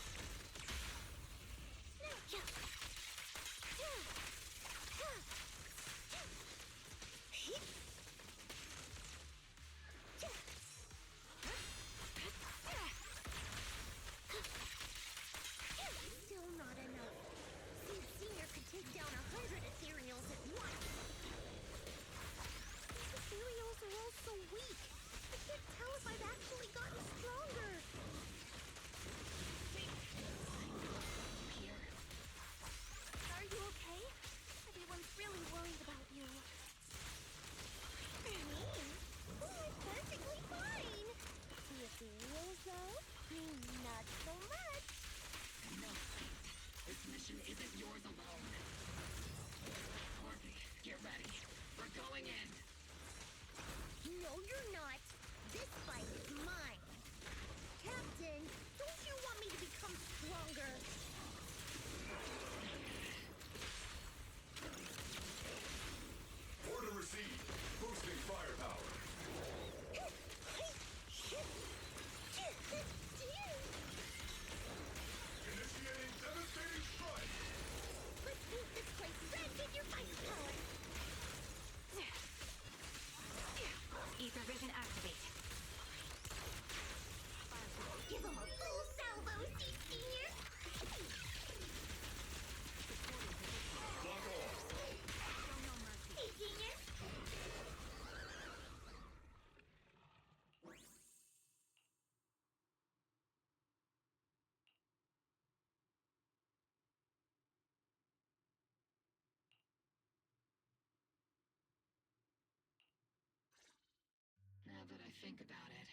think about it.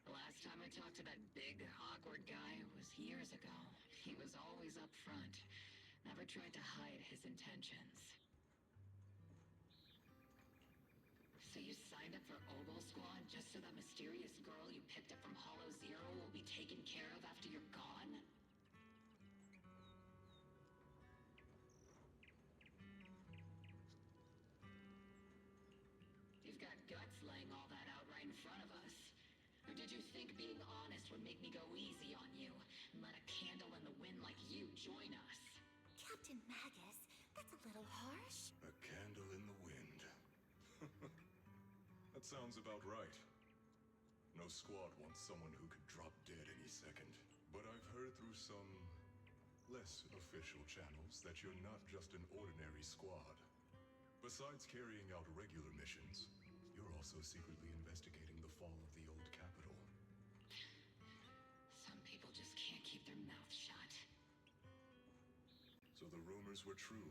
The last time I talked to that big, awkward guy was years ago. He was always up front. Never tried to hide his intentions. So you signed up for Obol Squad just so that mysterious girl you picked up from Hollow Zero will be taken care of after you're gone? You've got guts laying all that out right in front of us. Or did you think being honest would make me go easy on you and let a candle in the wind like you join us? Captain Magus, that's a little harsh. A candle in the wind. That sounds about right. No squad wants someone who could drop dead any second. But I've heard through some less official channels that you're not just an ordinary squad. Besides carrying out regular missions, you're also secretly investigating the fall of the old capital. Some people just can't keep their mouths shut. So the rumors were true.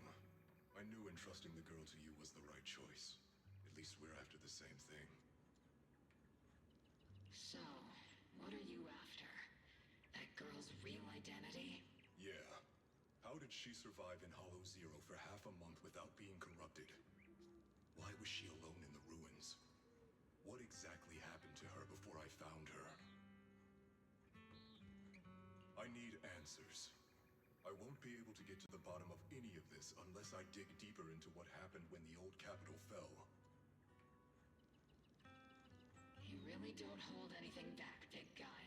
I knew entrusting the girl to you was the right choice. At least we're after the same thing. So, what are you after? That girl's real identity? Yeah. How did she survive in Hollow Zero for half a month without being corrupted? Why was she alone in the ruins? What exactly happened to her before I found her? I need answers. I won't be able to get to the bottom of any of this unless I dig deeper into what happened when the old capital fell. You really don't hold anything back, big guy.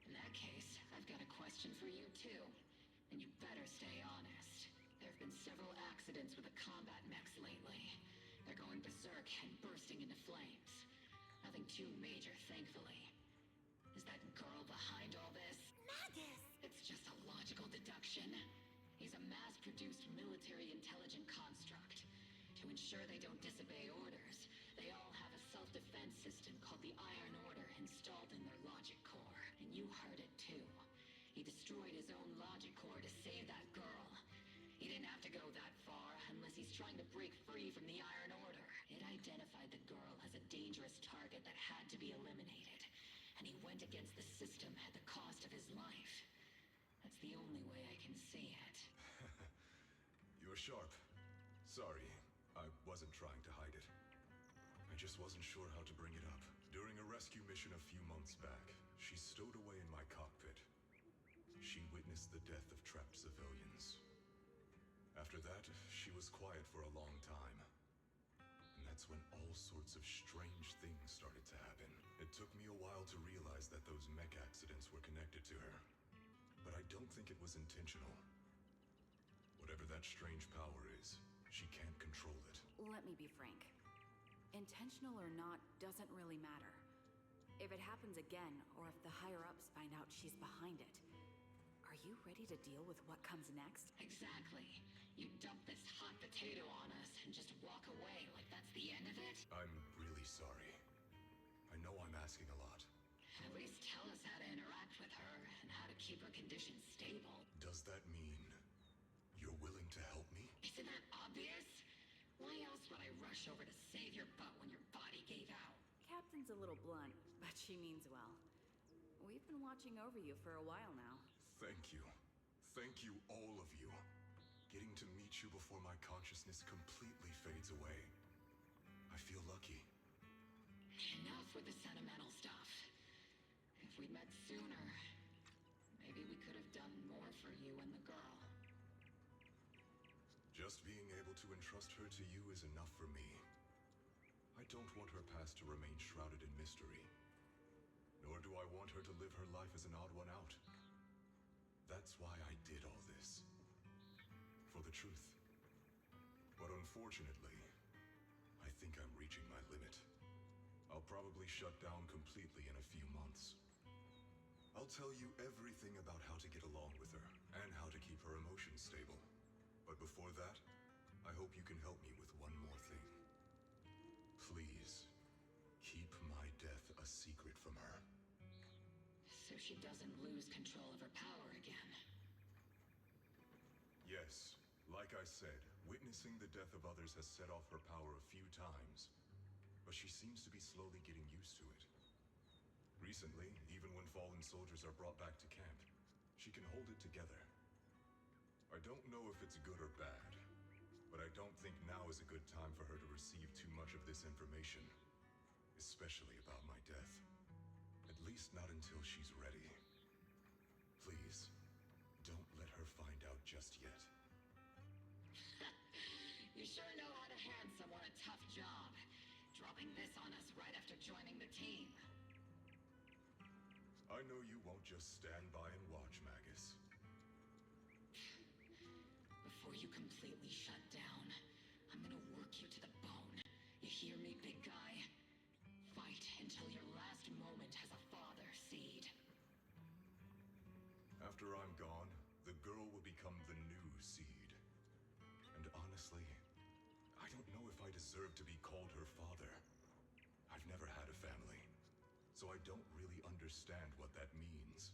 In that case, I've got a question for you too. And you better stay honest. There have been several accidents with the combat mechs lately. They're going berserk and bursting into flames. Nothing too major, thankfully. Is that girl behind all this? Magus! It's just a logical deduction. He's a mass-produced military intelligent construct. To ensure they don't disobey orders, they all have a self-defense system called the Iron Order installed in their logic core. And you heard it too. He destroyed his own logic core to save that girl. He didn't have to go that far unless he's trying to break free from the Iron Order. It identified the girl as a dangerous target that had to be eliminated. And he went against the system at the cost of his life. That's the only way I can see it. You're sharp. Sorry, I wasn't trying to hide it. I just wasn't sure how to bring it up. During a rescue mission a few months back, she stowed away in my cockpit. She witnessed the death of trapped civilians. After that, she was quiet for a long time. And that's when all sorts of strange things started to happen. It took me a while to realize that those mech accidents were connected to her. But I don't think it was intentional. Whatever that strange power is, she can't control it. Let me be frank. Intentional or not doesn't really matter. If it happens again, or if the higher-ups find out she's behind it, are you ready to deal with what comes next? Exactly. You dump this hot potato on us and just walk away like that's the end of it? I'm really sorry. I know I'm asking a lot. At least tell us how to interact with her and how to keep her condition stable. Does that mean you're willing to help me? Isn't that obvious? Why else would I rush over to save your butt when your body gave out? Captain's a little blunt, but she means well. We've been watching over you for a while now. Thank you. Thank you, all of you. Getting to meet you before my consciousness completely fades away. I feel lucky. Enough with the sentimental stuff. If we'd met sooner, maybe we could have done more for you and the girl. Just being able to entrust her to you is enough for me. I don't want her past to remain shrouded in mystery. Nor do I want her to live her life as an odd one out. That's why I did all this. For the truth. But unfortunately, I think I'm reaching my limit. I'll probably shut down completely in a few months. I'll tell you everything about how to get along with her, and how to keep her emotions stable. But before that, I hope you can help me with one more thing. Please, keep my death a secret from her. So she doesn't lose control of her power again. Yes, like I said, witnessing the death of others has set off her power a few times. But she seems to be slowly getting used to it. Recently, even when fallen soldiers are brought back to camp, she can hold it together. I don't know if it's good or bad, but I don't think now is a good time for her to receive too much of this information, especially about my death. At least not until she's ready. Please, don't let her find out just yet. You sure know how to hand someone a tough job, dropping this on us right after joining the team. I know you won't just stand by and watch, Magus. Before you completely shut down, I'm gonna work you to the bone. You hear me, big guy? Fight until your last moment has a father, Seed. After I'm gone, the girl will become the new Seed. And honestly, I don't know if I deserve to be called her father. I've never had a family, so I don't really understand what that means.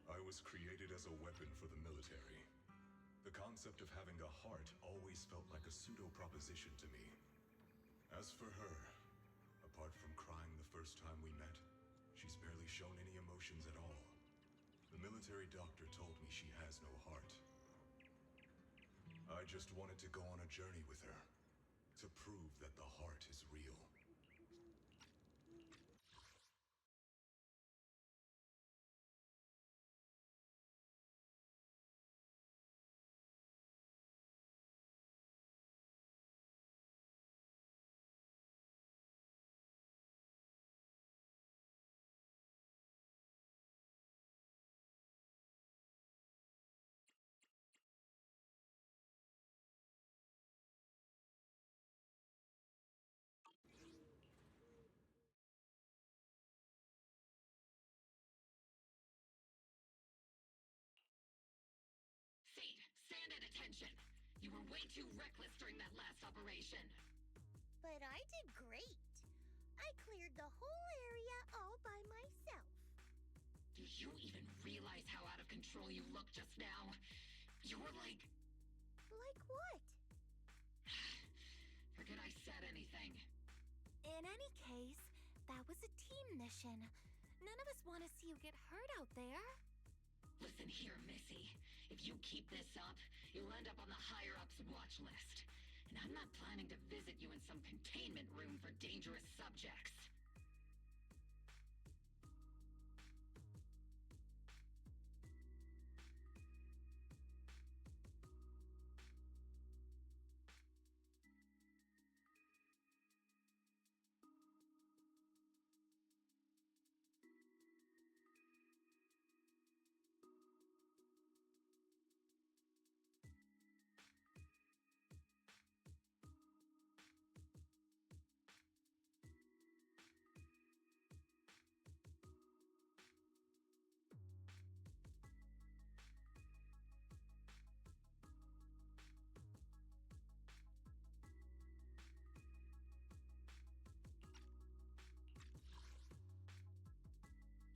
I was created as a weapon for the military. The concept of having a heart always felt like a pseudo-proposition to me. As for her, apart from crying the first time we met, she's barely shown any emotions at all. The military doctor told me she has no heart. I just wanted to go on a journey with her, to prove that the heart is real. Seed, stand at attention! You were way too reckless during that last operation. But I did great. I cleared the whole area all by myself. Do you even realize how out of control you look just now? You're like... Like what? Forget I said anything. In any case, that was a team mission. None of us want to see you get hurt out there. Listen here, Missy. If you keep this up, you'll end up on the higher-ups watch list. And I'm not planning to visit you in some containment room for dangerous subjects.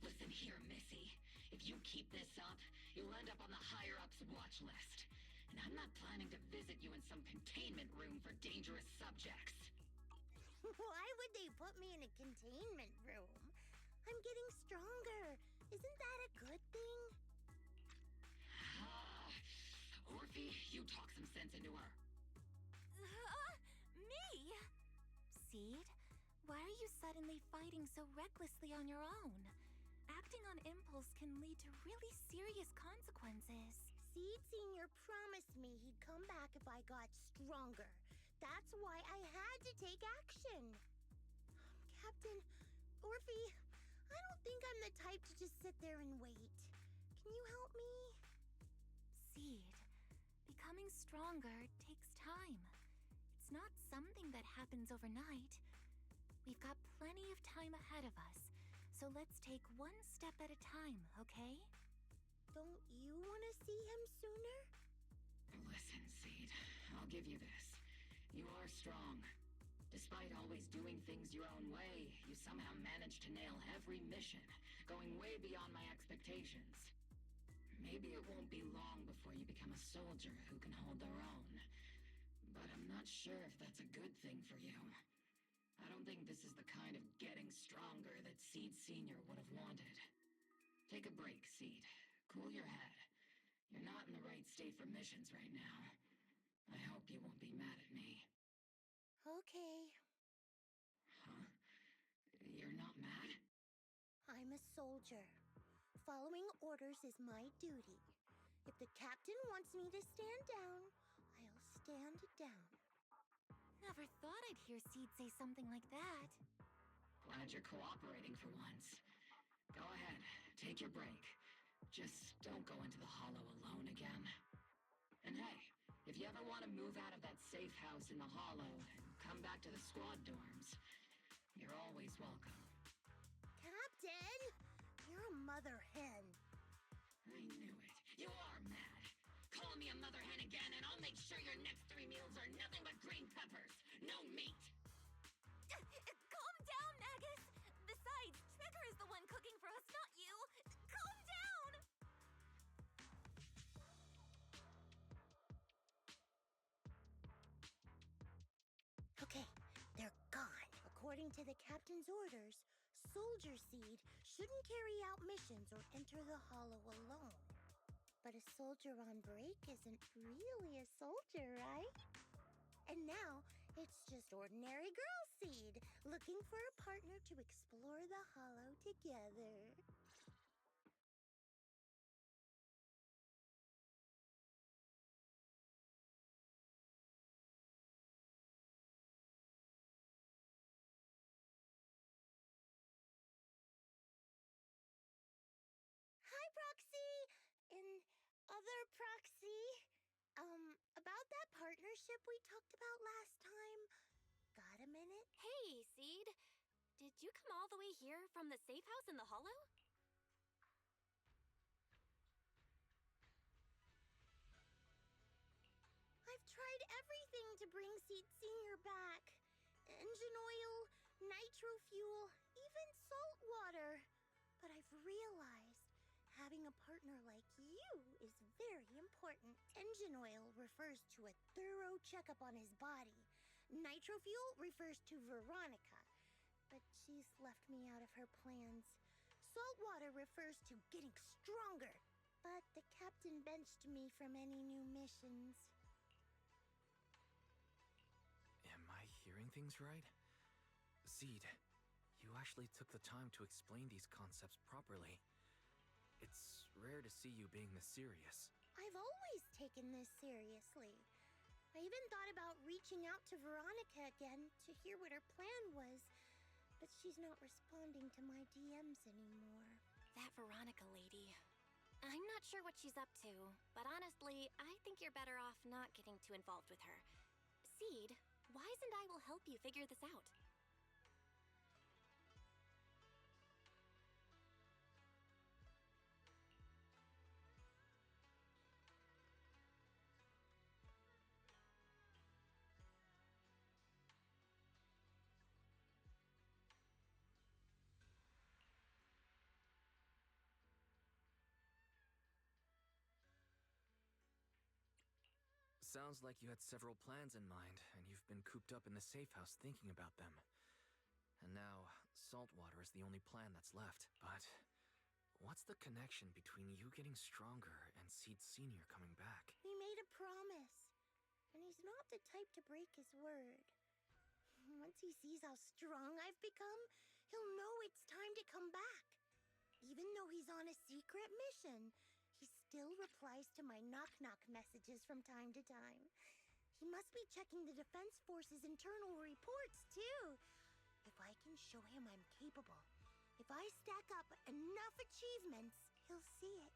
Listen here, Missy. If you keep this up, you'll end up on the higher-ups watch list. And I'm not planning to visit you in some containment room for dangerous subjects. Why would they put me in a containment room? I'm getting stronger. Isn't that a good thing? Orphe, you talk some sense into her. Me? Seed, why are you suddenly fighting so recklessly on your own? Acting on impulse can lead to really serious consequences. Seed Senior promised me he'd come back if I got stronger. That's why I had to take action. Captain, Orphe, I don't think I'm the type to just sit there and wait. Can you help me? Growing stronger takes time. It's not something that happens overnight. We've got plenty of time ahead of us, so let's take one step at a time, okay? Don't you want to see him sooner? Listen, Seed, I'll give you this. You are strong. Despite always doing things your own way, you somehow managed to nail every mission, going way beyond my expectations. Maybe it won't be long before you become a soldier who can hold their own. But I'm not sure if that's a good thing for you. I don't think this is the kind of getting stronger that Seed Sr. would have wanted. Take a break, Seed. Cool your head. You're not in the right state for missions right now. I hope you won't be mad at me. Okay. Huh? You're not mad? I'm a soldier. Following orders is my duty. If the captain wants me to stand down, I'll stand down. Never thought I'd hear Seed say something like that. Glad you're cooperating for once. Go ahead, take your break. Just don't go into the Hollow alone again. And hey, if you ever want to move out of that safe house in the Hollow and come back to the squad dorms, you're always welcome. Captain! You're a mother hen. I knew it. You are mad. Call me a mother hen again and I'll make sure your next 3 meals are nothing but green peppers. No meat. Calm down, Magus! Besides, Trigger is the one cooking for us, not you! Calm down! Okay, they're gone. According to the captain's orders, Soldier Seed shouldn't carry out missions or enter the Hollow alone. But a soldier on break isn't really a soldier, right? And now, it's just ordinary Girl Seed, looking for a partner to explore the Hollow together. Hi, Proxy! And other Proxy. About that partnership we talked about last time. Got a minute? Hey, Seed. Did you come all the way here from the safe house in the Hollow? I've tried everything to bring Seed Sr. back. Engine oil, nitro fuel, even salt water. But I've realized having a partner like you is very important. Engine oil refers to a thorough checkup on his body. Nitro fuel refers to Veronica, but she's left me out of her plans. Salt water refers to getting stronger, but the captain benched me from any new missions. Am I hearing things right? Seed, you actually took the time to explain these concepts properly. It's rare to see you being this serious. I've always taken this seriously. I even thought about reaching out to Veronica again to hear what her plan was, but she's not responding to my DMs anymore. That Veronica lady. I'm not sure what she's up to, but honestly, I think you're better off not getting too involved with her. Seed, Wise and I will help you figure this out. Sounds like you had several plans in mind, and you've been cooped up in the safe house thinking about them. And now, saltwater is the only plan that's left. But what's the connection between you getting stronger and Seed Sr. coming back? He made a promise, and he's not the type to break his word. Once he sees how strong I've become, he'll know it's time to come back. Even though he's on a secret mission, he still replies to my knock-knock messages from time to time. He must be checking the Defense Force's internal reports, too. If I can show him I'm capable, if I stack up enough achievements, he'll see it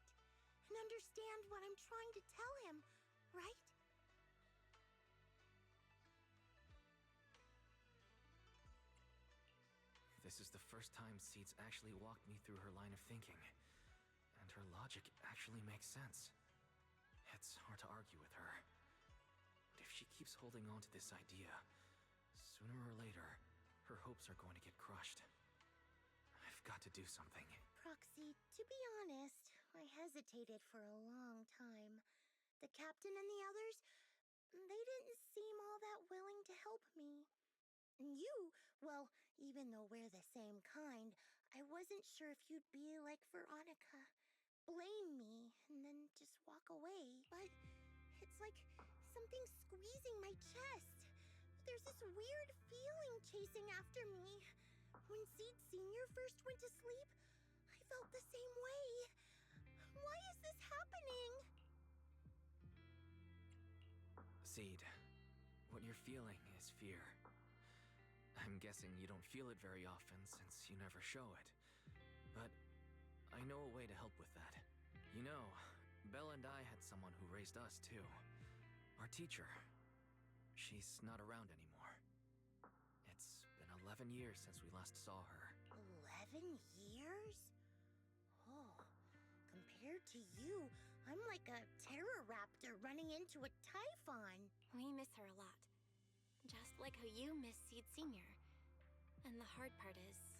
and understand what I'm trying to tell him, right? This is the first time Seed's actually walked me through her line of thinking, and her logic actually makes sense. It's hard to argue with her. But if she keeps holding on to this idea, sooner or later, her hopes are going to get crushed. I've got to do something. Proxy, to be honest, I hesitated for a long time. The captain and the others, they didn't seem all that willing to help me. And you, well, even though we're the same kind, I wasn't sure if you'd be like Veronica. Blame me, and then just walk away. But it's like something squeezing my chest. There's this weird feeling chasing after me. When Seed Sr. first went to sleep, I felt the same way. Why is this happening? Seed, what you're feeling is fear. I'm guessing you don't feel it very often since you never show it. But I know a way to help with that. You know, Belle and I had someone who raised us too. Our teacher. She's not around anymore. It's been 11 years since we last saw her. 11 years? Oh, compared to you, I'm like a Terroraptor running into a Typhon. We miss her a lot. Just like how you miss Seed Sr. And the hard part is,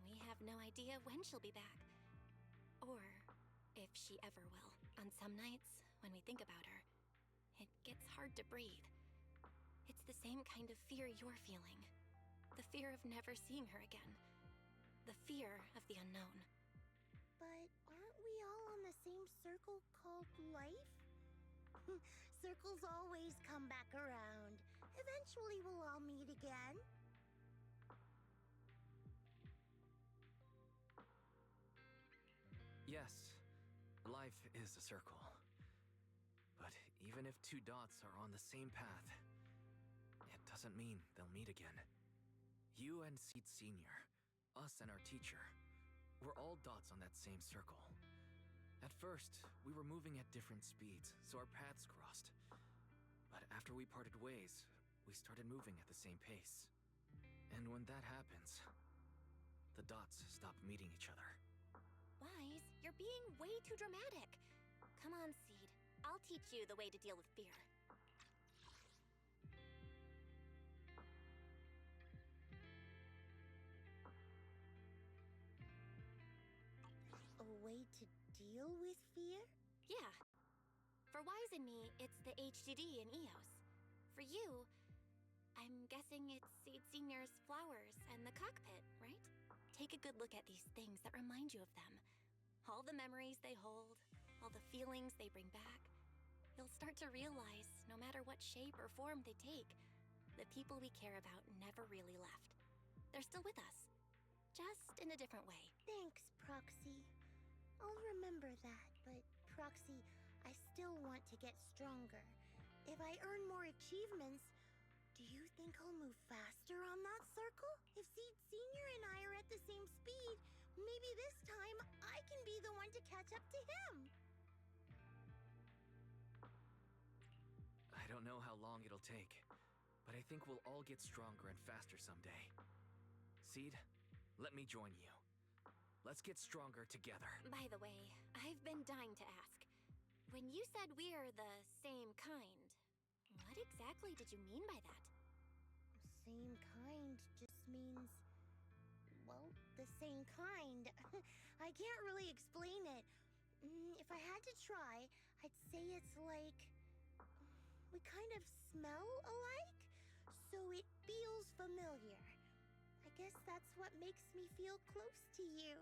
we have no idea when she'll be back. Or if she ever will. On some nights, when we think about her, it gets hard to breathe. It's the same kind of fear you're feeling. The fear of never seeing her again. The fear of the unknown. But aren't we all on the same circle called life? Circles always come back around. Eventually we'll all meet again. Yes, life is a circle. But even if two dots are on the same path, it doesn't mean they'll meet again. You and Seed Sr., us and our teacher, we're all dots on that same circle. At first, we were moving at different speeds, so our paths crossed. But after we parted ways, we started moving at the same pace. And when that happens, the dots stop meeting each other. Wise, you're being way too dramatic. Come on, Seed. I'll teach you the way to deal with fear. A way to deal with fear? Yeah. For Wise and me, it's the HDD and EOS. For you, I'm guessing it's Seed Sr.'s flowers and the cockpit, right? Take a good look at these things that remind you of them. All the memories they hold, all the feelings they bring back. You'll start to realize, no matter what shape or form they take, the people we care about never really left. They're still with us, just in a different way. Thanks, Proxy. I'll remember that, but Proxy, I still want to get stronger. If I earn more achievements, do you think I'll move faster on that circle? If Seed Sr. and I are at the same speed, maybe this time I can be the one to catch up to him. I don't know how long it'll take, but I think we'll all get stronger and faster someday. Seed, let me join you. Let's get stronger together. By the way, I've been dying to ask. When you said we're the same kind, what exactly did you mean by that? Same kind just means, well, the same kind. I can't really explain it. If I had to try, I'd say it's like we kind of smell alike, so it feels familiar. I guess that's what makes me feel close to you.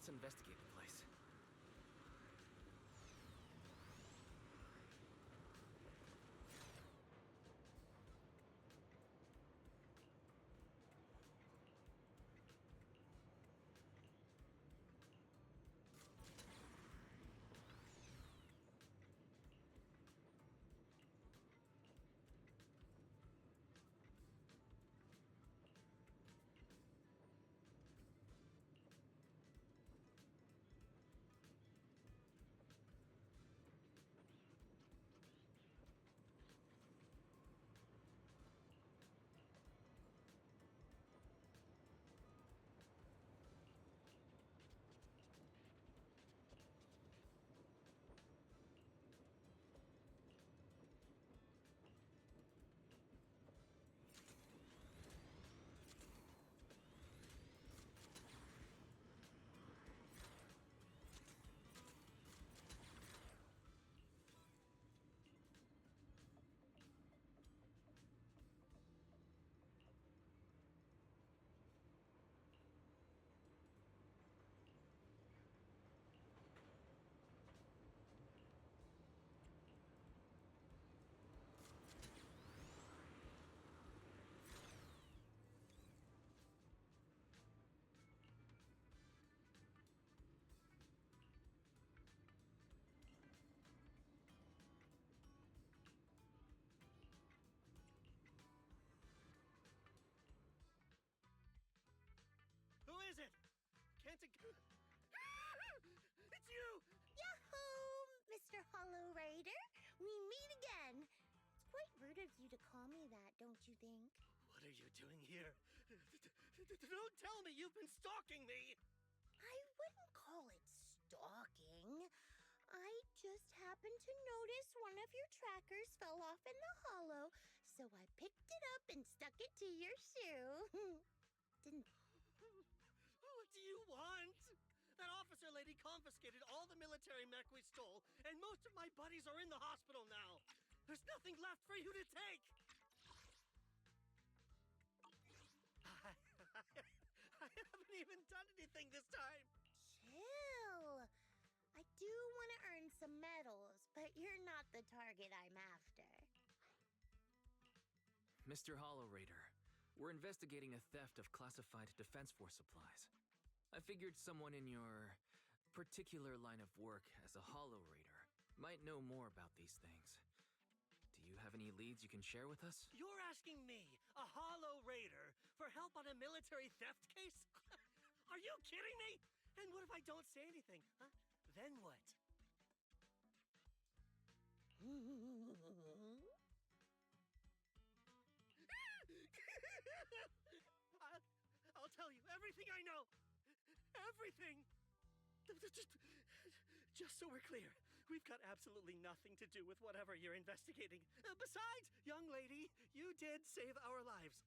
let's investigate the place. Who is it? Can't it... It's you! Yahoo, Mr. Hollow Rider! We meet again! It's quite rude of you to call me that, don't you think? What are you doing here? Don't tell me you've been stalking me! I wouldn't call it stalking. I just happened to notice one of your trackers fell off in the hollow, so I picked it up and stuck it to your shoe. Didn't... What do you want? That officer lady confiscated all the military mech we stole, and most of my buddies are in the hospital now. There's nothing left for you to take. I haven't even done anything this time. Chill. I do want to earn some medals, but you're not the target I'm after. Mr. Hollow Raider, we're investigating a theft of classified Defense Force supplies. I figured someone in your particular line of work as a Hollow Raider might know more about these things. Do you have any leads you can share with us? You're asking me, a Hollow Raider, for help on a military theft case? Are you kidding me? And what if I don't say anything? Huh? Then what? I'll tell you everything I know. Everything. Just so we're clear, we've got absolutely nothing to do with whatever you're investigating. Besides, young lady, you did save our lives.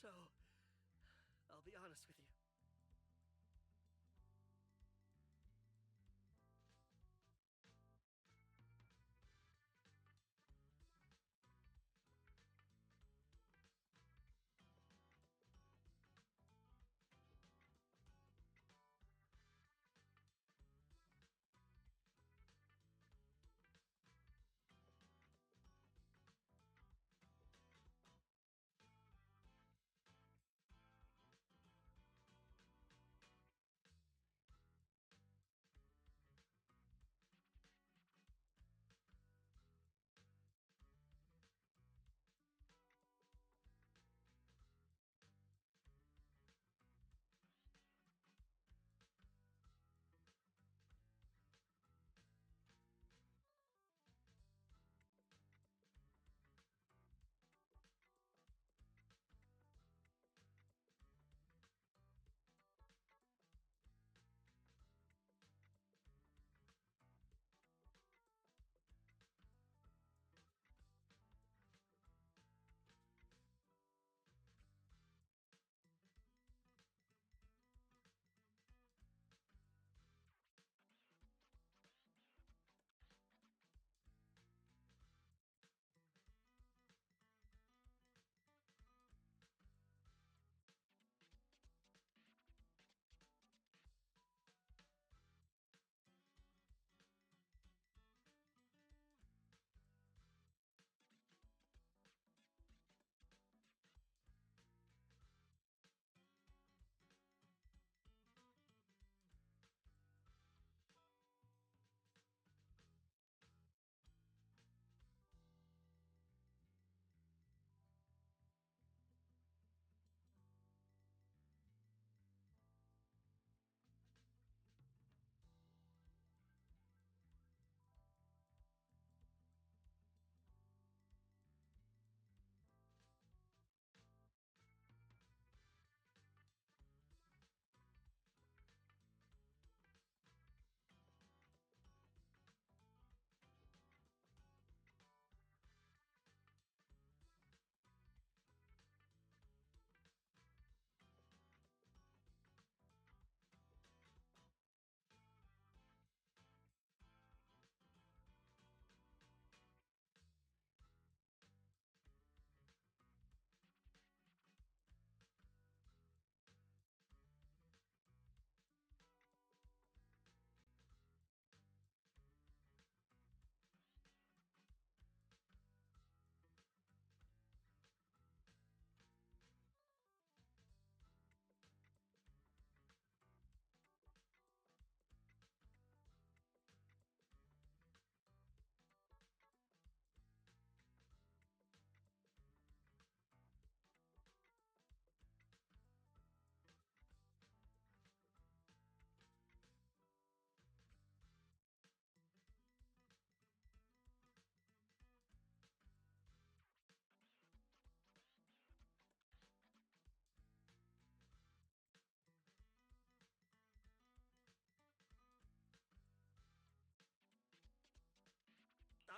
So, I'll be honest with you.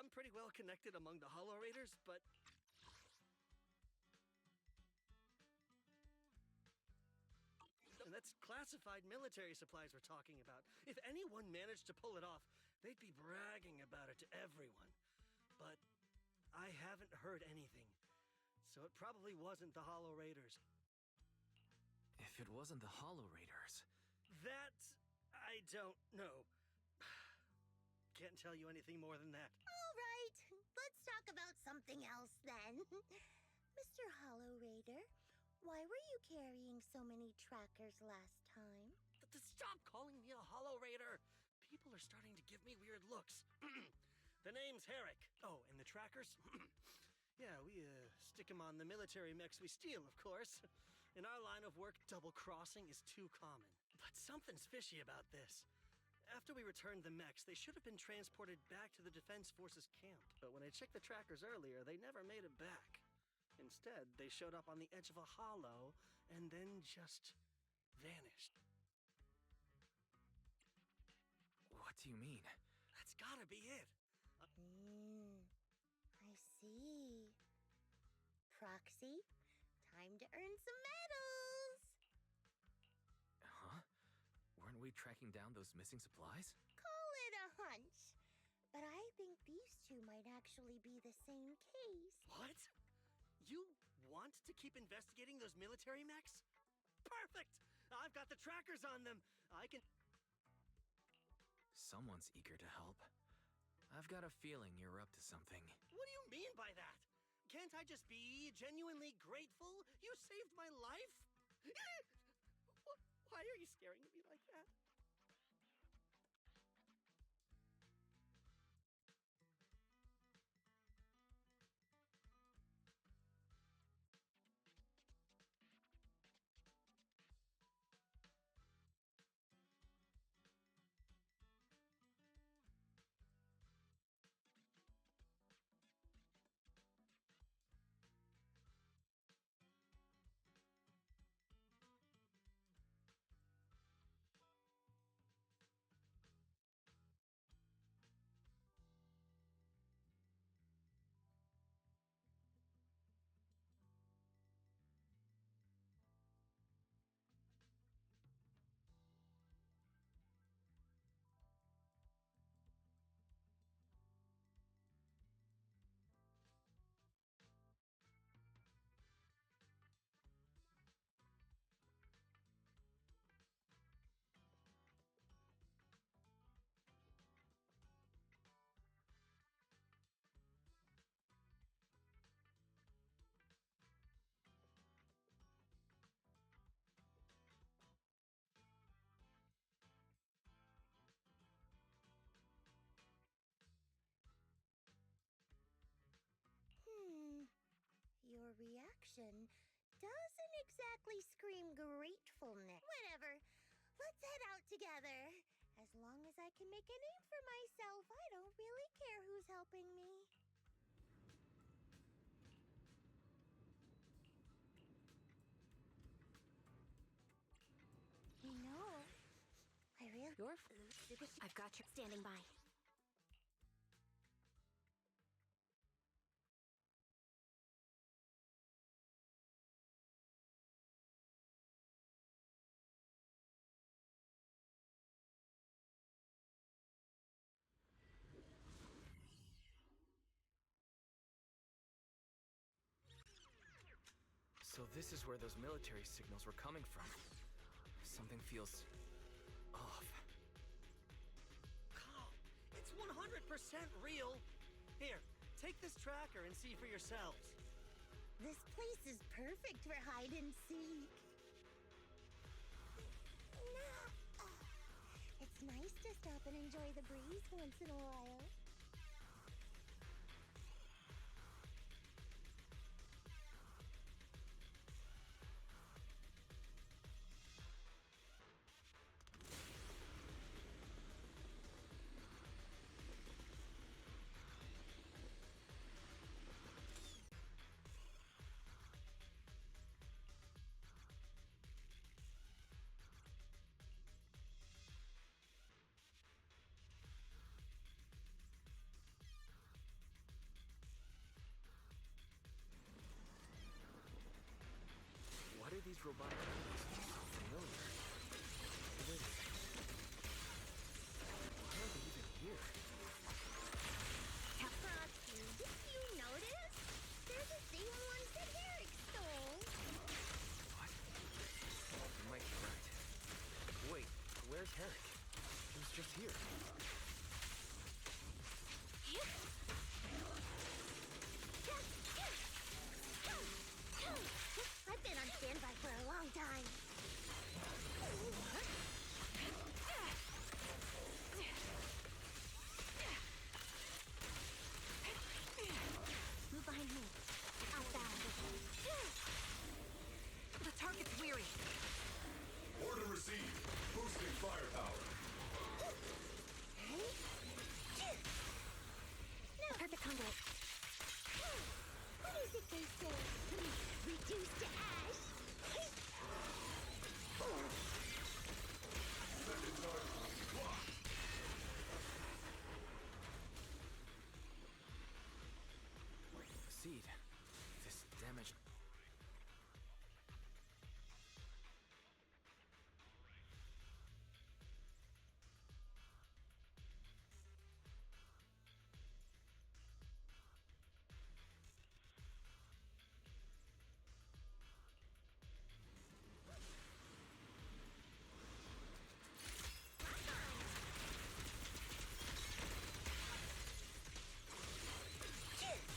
I'm pretty well connected among the Hollow Raiders, but... And that's classified military supplies we're talking about. If anyone managed to pull it off, they'd be bragging about it to everyone. But I haven't heard anything, so it probably wasn't the Hollow Raiders. If it wasn't the Hollow Raiders... That... I don't know. Can't tell you anything more than that. All right, let's talk about something else then. Mr. Hollow Raider, why were you carrying so many trackers last time? Stop calling me a Hollow Raider! People are starting to give me weird looks. The name's Herrick. Oh, and the trackers? Yeah, we stick them on the military mechs we steal, of course. In our line of work, double-crossing is too common. But something's fishy about this. After we returned the mechs, they should have been transported back to the Defense Forces camp. But when I checked the trackers earlier, they never made it back. Instead, they showed up on the edge of a hollow and then just vanished. What do you mean? That's gotta be it. I see. Proxy, time to earn some medals! Huh? Weren't we tracking down those missing supplies? Call it a hunch. But I think these two might actually be the same case. What? You want to keep investigating those military mechs? Perfect! I've got the trackers on them. I can... Someone's eager to help. I've got a feeling you're up to something. What do you mean by that? Can't I just be genuinely grateful? You saved my life? Why are you staring at me like that? Your reaction doesn't exactly scream gratefulness. Whatever. Let's head out together. As long as I can make a name for myself, I don't really care who's helping me. You know, I really... I've got you standing by. So this is where those military signals were coming from. Something feels... off. Carl, it's 100% real. Here, take this tracker and see for yourselves. This place is perfect for hide and seek. It's nice to stop and enjoy the breeze once in a while. robotic animals seem so familiar. Wait a second. Why are they even here? Proxy, did you notice? They're the same ones that Eric stole. What? You might be right. Wait, where's Herrick? He was just here. I've been on standby for a long time. Move behind me. Outbound. The target's weary. Order received. Boosting firepower. Perfect conduit. What is it they say? Reduce to ash? Second charge. Blocked. Seed. This damage.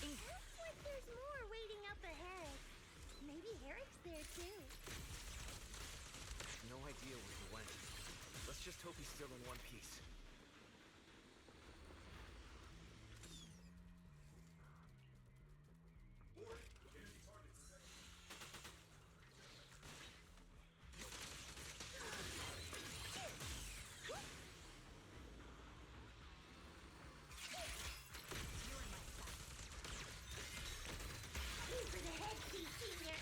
Looks like there's more waiting up ahead. Maybe Eric's there too. No idea where he went. Let's just hope he's still in one piece. Aim for the head, Seed Senior.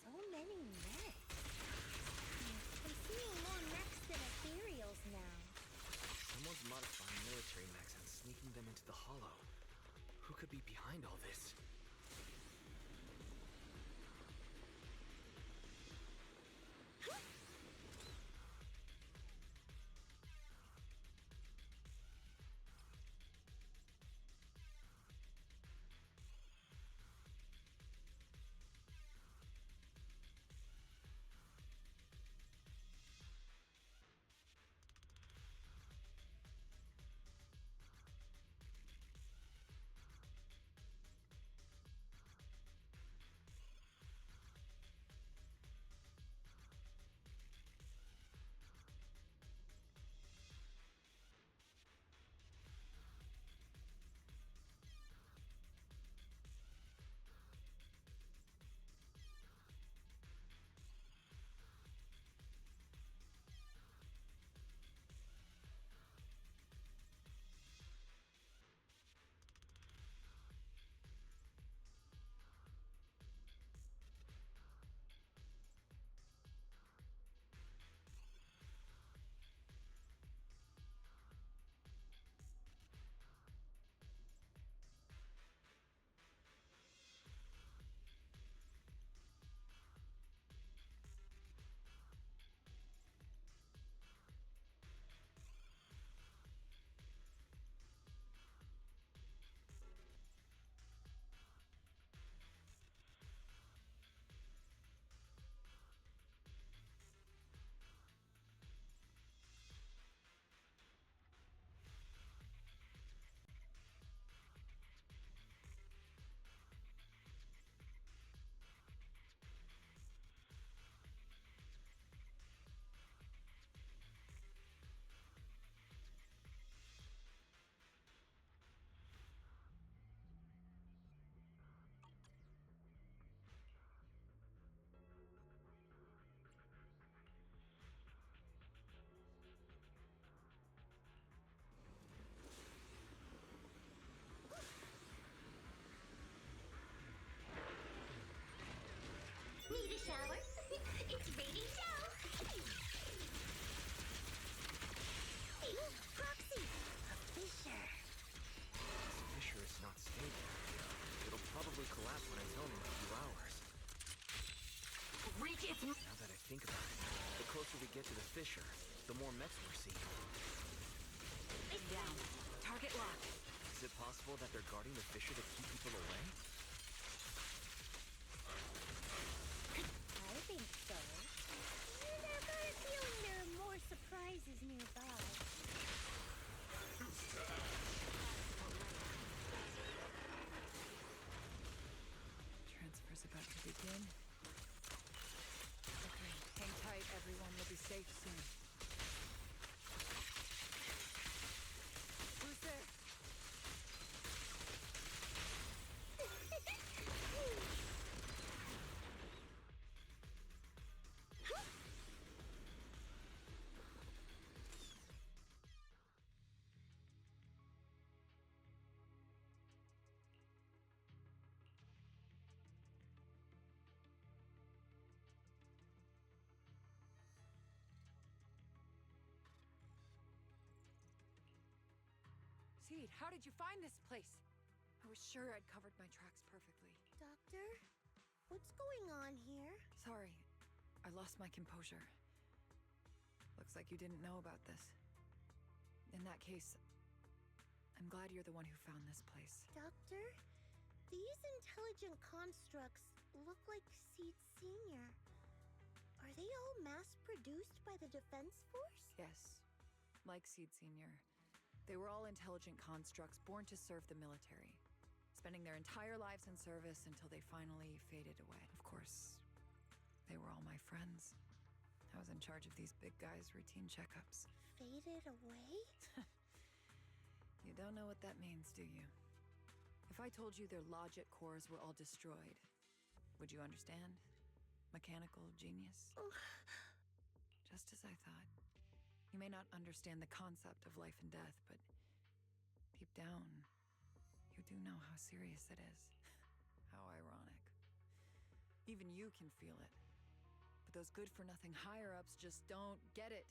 So many mechs. I'm seeing more mechs than ethereals now. Someone's modifying military mechs and sneaking them into the Hollow. Who could be behind all this? stay there. It'll probably collapse when it's home in a few hours. Reach its... Now that I think about it, the closer we get to the fissure, the more mechs we're seeing. Down. Target locked. Is it possible that they're guarding the fissure to keep people away? I think so. And I've got a feeling there are more surprises nearby. Transfer's about to begin. Okay, hang tight, everyone. We'll be safe soon. Who's there? Seed, how did you find this place? I was sure I'd covered my tracks perfectly. Doctor, what's going on here? Sorry, I lost my composure. Looks like you didn't know about this. In that case, I'm glad you're the one who found this place. Doctor, these intelligent constructs look like Seed Senior. Are they all mass-produced by the Defense Force? Yes, like Seed Senior. They were all intelligent constructs born to serve the military, spending their entire lives in service until they finally faded away. Of course, they were all my friends. I was in charge of these big guys' routine checkups. Faded away? You don't know what that means, do you? If I told you their logic cores were all destroyed, would you understand? Mechanical genius? Just as I thought. You may not understand the concept of life and death, but deep down, you do know how serious it is. How ironic. Even you can feel it. But those good-for-nothing higher-ups just don't get it.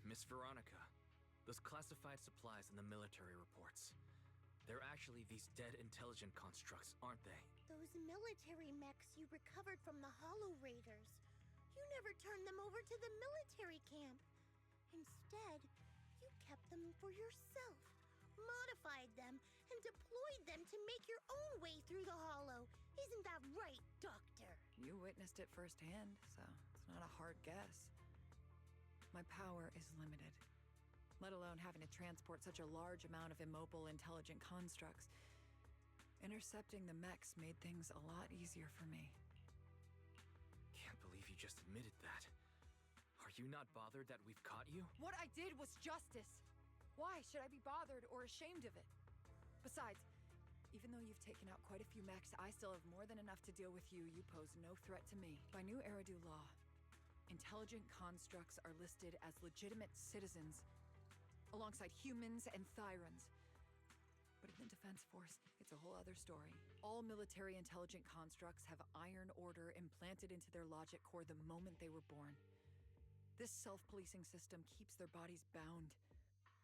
Miss Veronica, those classified supplies in the military reports. They're actually these dead intelligent constructs, aren't they? Those military mechs you recovered from the Hollow Raiders. You never turned them over to the military camp. Instead, you kept them for yourself, modified them, and deployed them to make your own way through the Hollow. Isn't that right, Doctor? You witnessed it firsthand, so it's not a hard guess. My power is limited, let alone having to transport such a large amount of immobile, intelligent constructs. Intercepting the mechs made things a lot easier for me. Can't believe you just admitted that. Are you not bothered that we've caught you? What I did was justice. Why should I be bothered or ashamed of it? Besides, even though you've taken out quite a few mechs, I still have more than enough to deal with you. You pose no threat to me. By New Eridu law, intelligent constructs are listed as legitimate citizens, alongside humans and Thyrans. But in the Defense Force, it's a whole other story. All military intelligent constructs have Iron Order implanted into their logic core the moment they were born. This self-policing system keeps their bodies bound,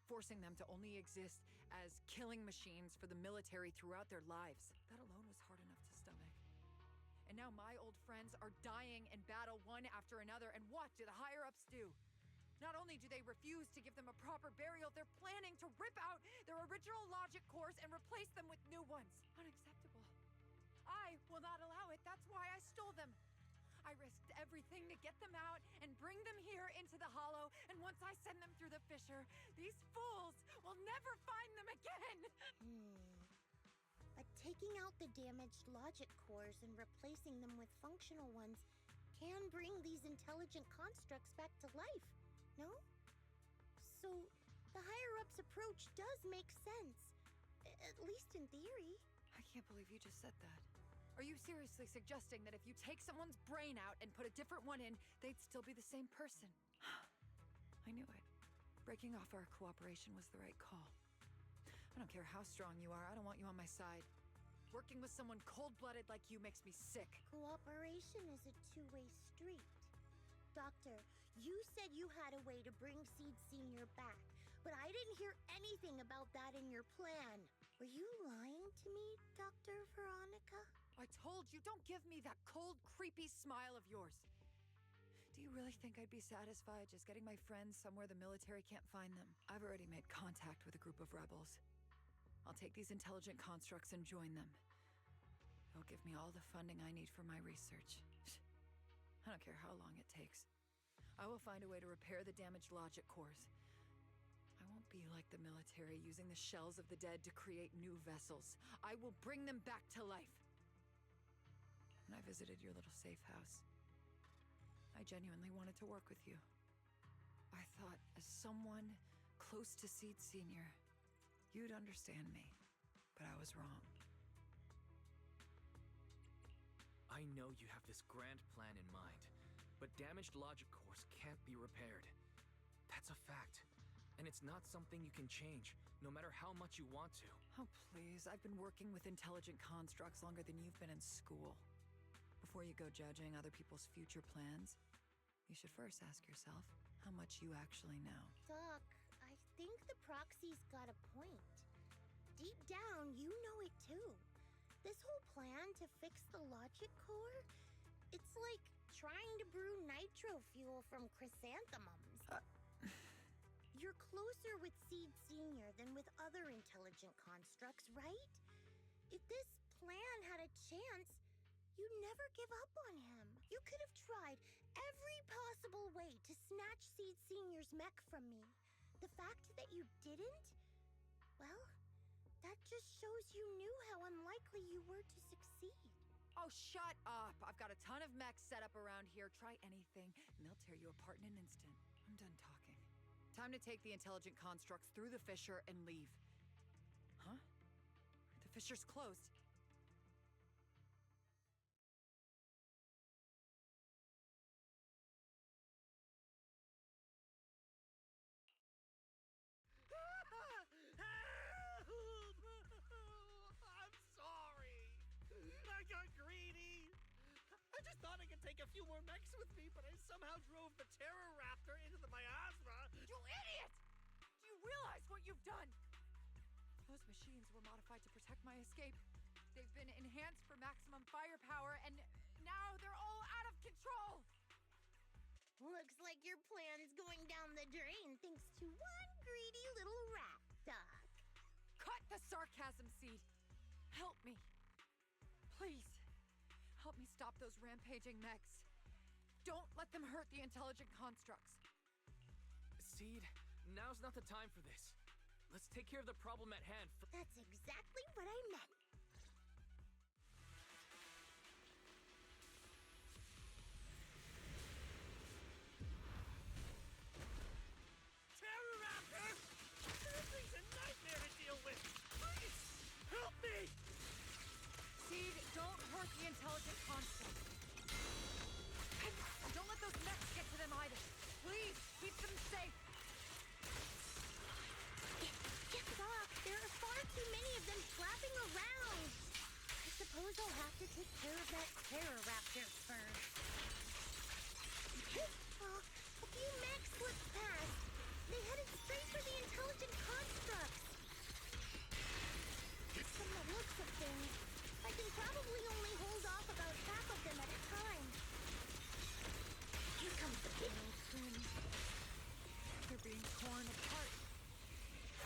forcing them to only exist as killing machines for the military throughout their lives. That alone was hard enough to stomach. And now my old friends are dying in battle one after another, and what do the higher-ups do? Not only do they refuse to give them a proper burial, they're planning to rip out their original logic cores and replace them with new ones. Unacceptable. I will not allow it. That's why I stole them. I risked everything to get them out and bring them here into the Hollow, and once I send them through the fissure, these fools will never find them again! But taking out the damaged logic cores and replacing them with functional ones can bring these intelligent constructs back to life, no? So, the higher-ups approach does make sense. At least in theory. I can't believe you just said that. Are you seriously suggesting that if you take someone's brain out and put a different one in, they'd still be the same person? I knew it. Breaking off our cooperation was the right call. I don't care how strong you are, I don't want you on my side. Working with someone cold-blooded like you makes me sick. Cooperation is a two-way street. Doctor, you said you had a way to bring Seed Senior back, but I didn't hear anything about that in your plan. Were you lying to me, Dr. Veronica? I told you, don't give me that cold, creepy smile of yours. Do you really think I'd be satisfied just getting my friends somewhere the military can't find them? I've already made contact with a group of rebels. I'll take these intelligent constructs and join them. They'll give me all the funding I need for my research. I don't care how long it takes. I will find a way to repair the damaged logic cores. I won't be like the military, using the shells of the dead to create new vessels. I will bring them back to life. When I visited your little safe house, I genuinely wanted to work with you. I thought, as someone close to Seed Senior, you'd understand me, but I was wrong. I know you have this grand plan in mind, but damaged logic cores can't be repaired. That's a fact, and it's not something you can change, no matter how much you want to. Oh, please, I've been working with intelligent constructs longer than you've been in school. Before you go judging other people's future plans, you should first ask yourself how much you actually know. Doc, I think the proxy's got a point. Deep down, you know it too. This whole plan to fix the logic core, it's like trying to brew nitro fuel from chrysanthemums. You're closer with Seed Senior than with other intelligent constructs, right? If this plan had a chance, you'd never give up on him. You could have tried every possible way to snatch Seed Senior's mech from me. The fact that you didn't, well, that just shows you knew how unlikely you were to succeed. Oh, shut up! I've got a ton of mechs set up around here. Try anything, and they'll tear you apart in an instant. I'm done talking. Time to take the intelligent constructs through the fissure and leave. Huh? The fissure's closed. I'm sorry. I got greedy. I just thought I could take a few more mechs with me, but I somehow drove the Terror Raptor into the miasma. You idiot! Do you realize what you've done? Those machines were modified to protect my escape. They've been enhanced for maximum firepower, and now they're all out of control! Looks like your plan's going down the drain thanks to one greedy little rat, Doc. Cut the sarcasm, Seed. Help me. Please. Help me stop those rampaging mechs. Don't let them hurt the intelligent constructs. Seed, now's not the time for this. Let's take care of the problem at hand first. That's exactly what I meant. Terror Raptor! This thing's a nightmare to deal with. Please, help me! Seed, don't hurt the intelligent constructs. And don't let those mechs get to them either. Please, keep them safe. Doc, there are far too many of them flapping around. I suppose I'll have to take care of that Terror Raptor first. A few mechs slipped past. They headed straight for the intelligent constructs. From the looks of things, I can probably only hold off about half of them at a time. Here comes the big twin. They're being torn apart.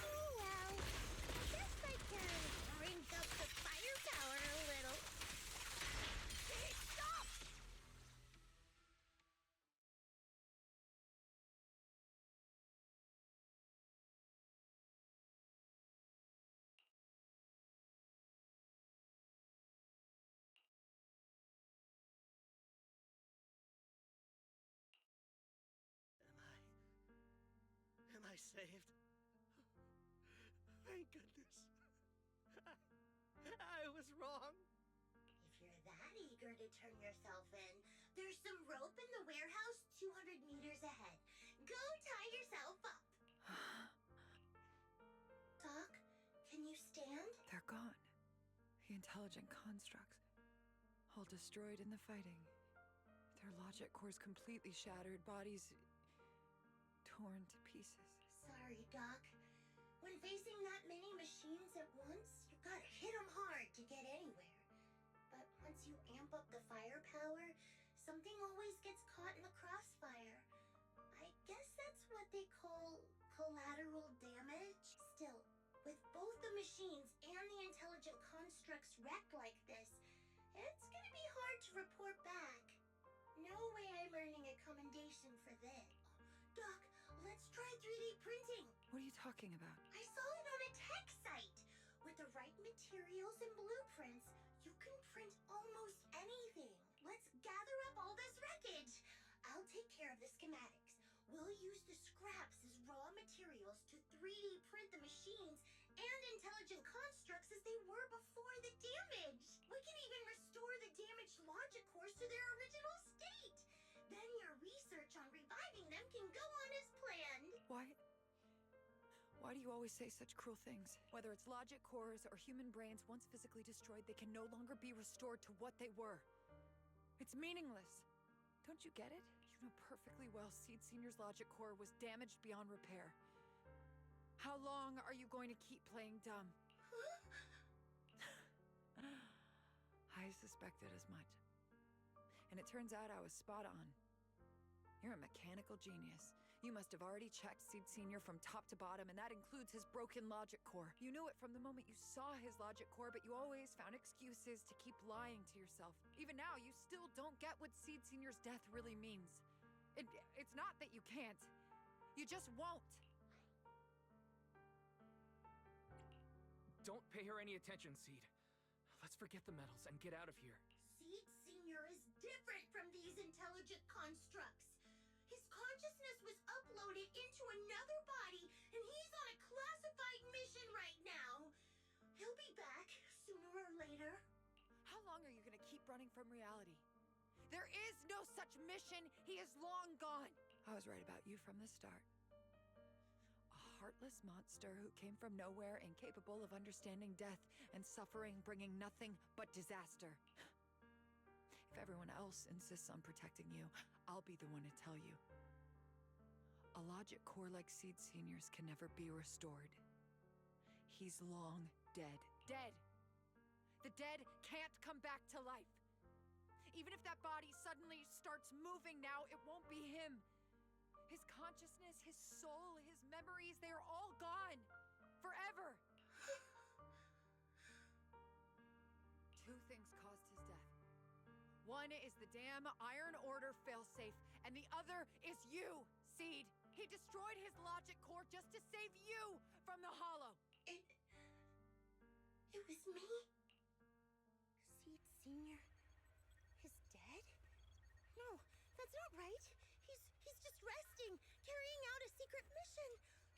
Oh well, I guess I can crank up the firepower a little. Hey, stop! Am I saved? Thank goodness. I was wrong. If you're that eager to turn yourself in, there's some rope in the warehouse 200 meters ahead. Go tie yourself up. Doc, can you stand? They're gone. The intelligent constructs. All destroyed in the fighting. Their logic cores completely shattered, bodies torn to pieces. Sorry, Doc. When facing that many machines at once, you gotta hit them hard to get anywhere. But once you amp up the firepower, something always gets caught in the crossfire. I guess that's what they call collateral damage. Still, with both the machines and the intelligent constructs wrecked like this, it's gonna be hard to report back. No way I'm earning a commendation for this. Doc, let's try 3D printing. What are you talking about? I saw it on a tech site. With the right materials and blueprints, you can print almost anything. Let's gather up all this wreckage. I'll take care of the schematics. We'll use the scraps as raw materials to 3D print the machines and intelligent constructs as they were before the damage. We can even restore the damaged logic cores to their original state. Then your research on reviving them can go on as planned. Why do you always say such cruel things? Whether it's logic cores or human brains once physically destroyed, they can no longer be restored to what they were. It's meaningless. Don't you get it? You know perfectly well Seed Senior's logic core was damaged beyond repair. How long are you going to keep playing dumb? I suspected as much. And it turns out I was spot on. You're a mechanical genius. You must have already checked Seed Senior from top to bottom, and that includes his broken logic core. You knew it from the moment you saw his logic core, but you always found excuses to keep lying to yourself. Even now, you still don't get what Seed Senior's death really means. It's not that you can't. You just won't. Don't pay her any attention, Seed. Let's forget the medals and get out of here. Seed Senior is different from these intelligent constructs. His consciousness was uploaded into another body, and he's on a classified mission right now. He'll be back sooner or later. How long are you gonna keep running from reality? There is no such mission. He is long gone. I was right about you from the start. A heartless monster who came from nowhere, incapable of understanding death and suffering, bringing nothing but disaster. If everyone else insists on protecting you, I'll be the one to tell you. A logic core like Seed Senior's can never be restored. He's long dead. Dead! The dead can't come back to life. Even if that body suddenly starts moving now, it won't be him. His consciousness, his soul, his memories, they are all gone. Forever. Two things caused his death. One is the damn Iron Order failsafe, and the other is you, Seed. He destroyed his logic core just to save you from the Hollow. It was me? Seed Senior is dead? No, that's not right. He's just resting, carrying out a secret mission.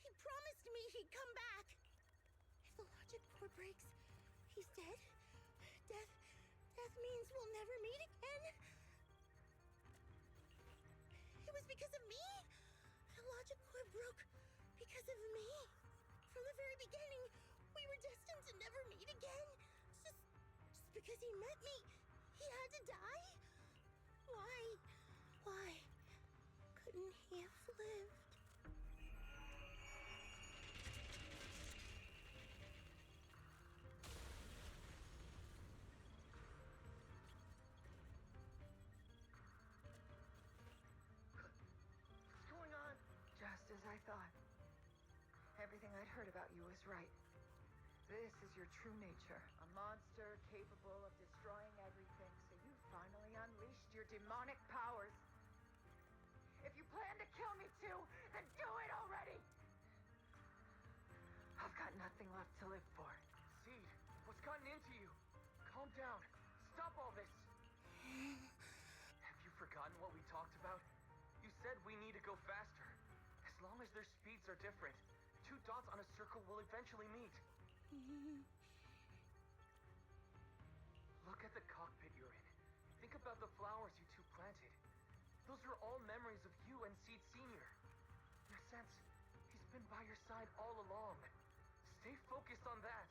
He promised me he'd come back. If the logic core breaks, he's dead. Death means we'll never meet again. It was because of me. The logic core broke because of me. From the very beginning, we were destined to never meet again. Just because he met me, he had to die? Why couldn't he have lived? What's going on? Just as I thought. Everything I'd heard about you was right. This is your true nature. A monster capable of destroying everything, so you finally unleashed your demonic powers. If you plan to kill me too, then do it already! I've got nothing left to live for. Seed, what's gotten into you? Calm down. Stop all this. Have you forgotten what we talked about? You said we need to go faster. As long as their speeds are different, two dots on a circle will eventually meet. Look at the cockpit you're in. Think about the flowers you two planted. Those are all memories of you and Seed Senior. In a sense, he's been by your side all along. Stay focused on that.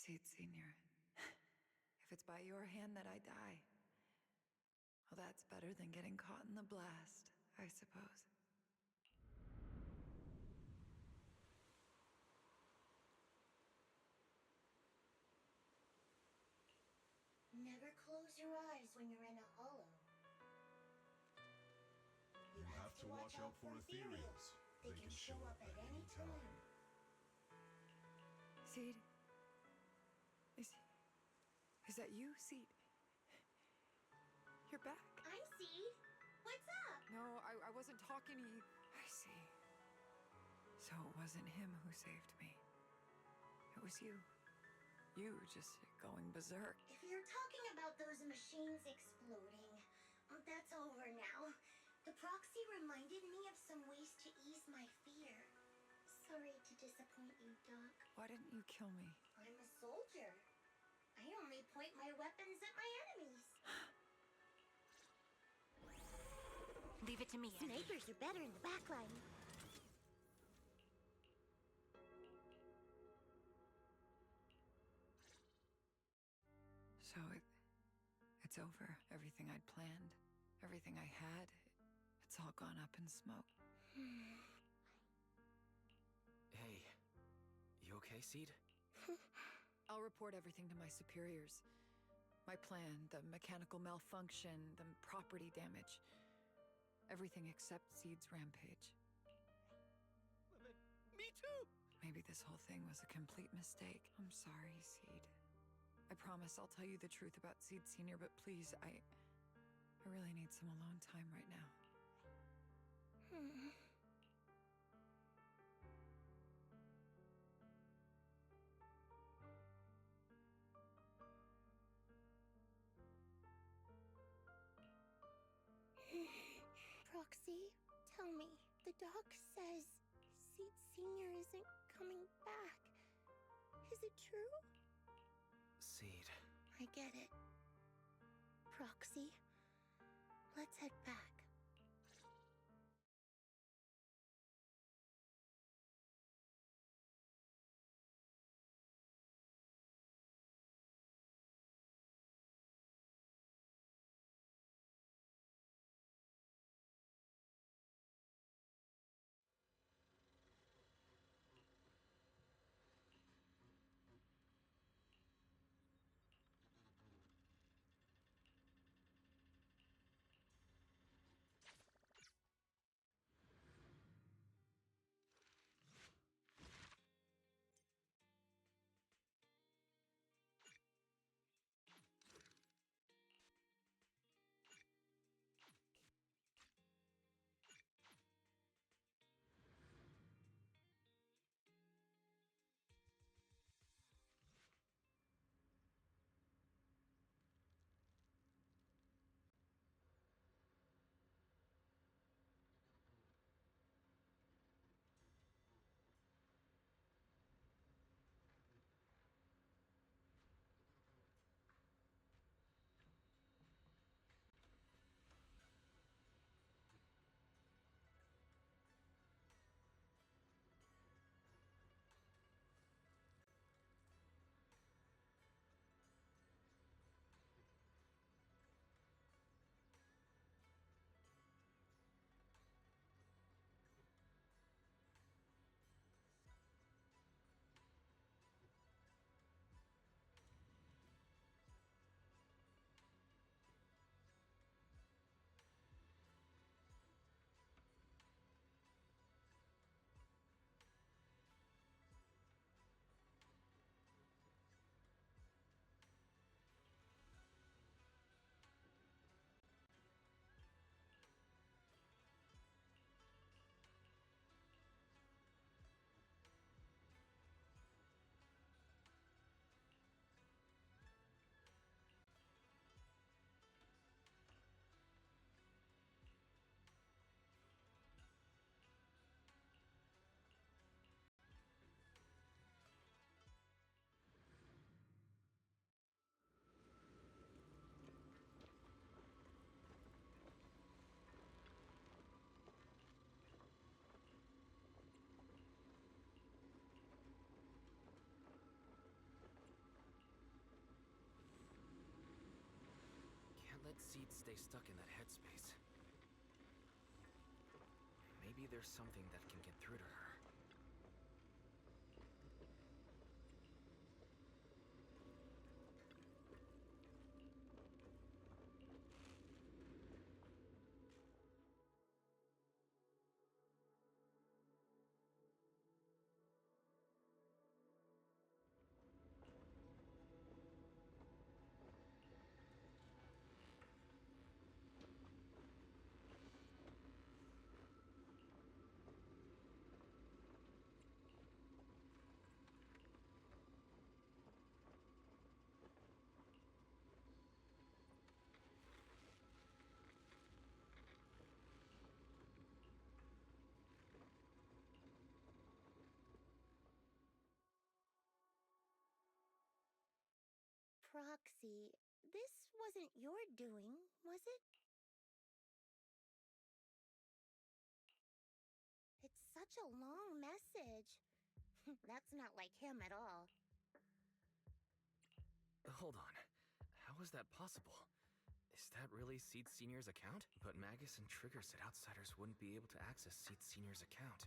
Seed Senior. If it's by your hand that I die, well, that's better than getting caught in the blast, I suppose. Never close your eyes when you're in a hollow. You have to watch out for ethereals. They can show up at any time. Seed? Is that you, Seed? You're back. I'm Seed. What's up? No, I wasn't talking to you. I see. So it wasn't him who saved me. It was you. You just going berserk. If you're talking about those machines exploding, that's over now. The proxy reminded me of some ways to ease my fear. Sorry to disappoint you, Doc. Why didn't you kill me? I'm a soldier. I only point my weapons at my enemies. Leave it to me, Andy. Snipers are better in the back line. So it's over. Everything I'd planned, everything I had, it's all gone up in smoke. Hey, you okay, Seed? I'll report everything to my superiors. My plan, the mechanical malfunction, the property damage. Everything except Seed's rampage. Me too! Maybe this whole thing was a complete mistake. I'm sorry, Seed. I promise I'll tell you the truth about Seed Senior, but please, I really need some alone time right now. Proxy, tell me. The doc says Seed Senior isn't coming back. Is it true? Seed. I get it. Proxy, let's head back. Seed stay stuck in that headspace? Maybe there's something that can get through to her. Proxy, this wasn't your doing, was it? It's such a long message. That's not like him at all. Hold on. How is that possible? Is that really Seed Senior's account? But Magus and Trigger said outsiders wouldn't be able to access Seed Senior's account.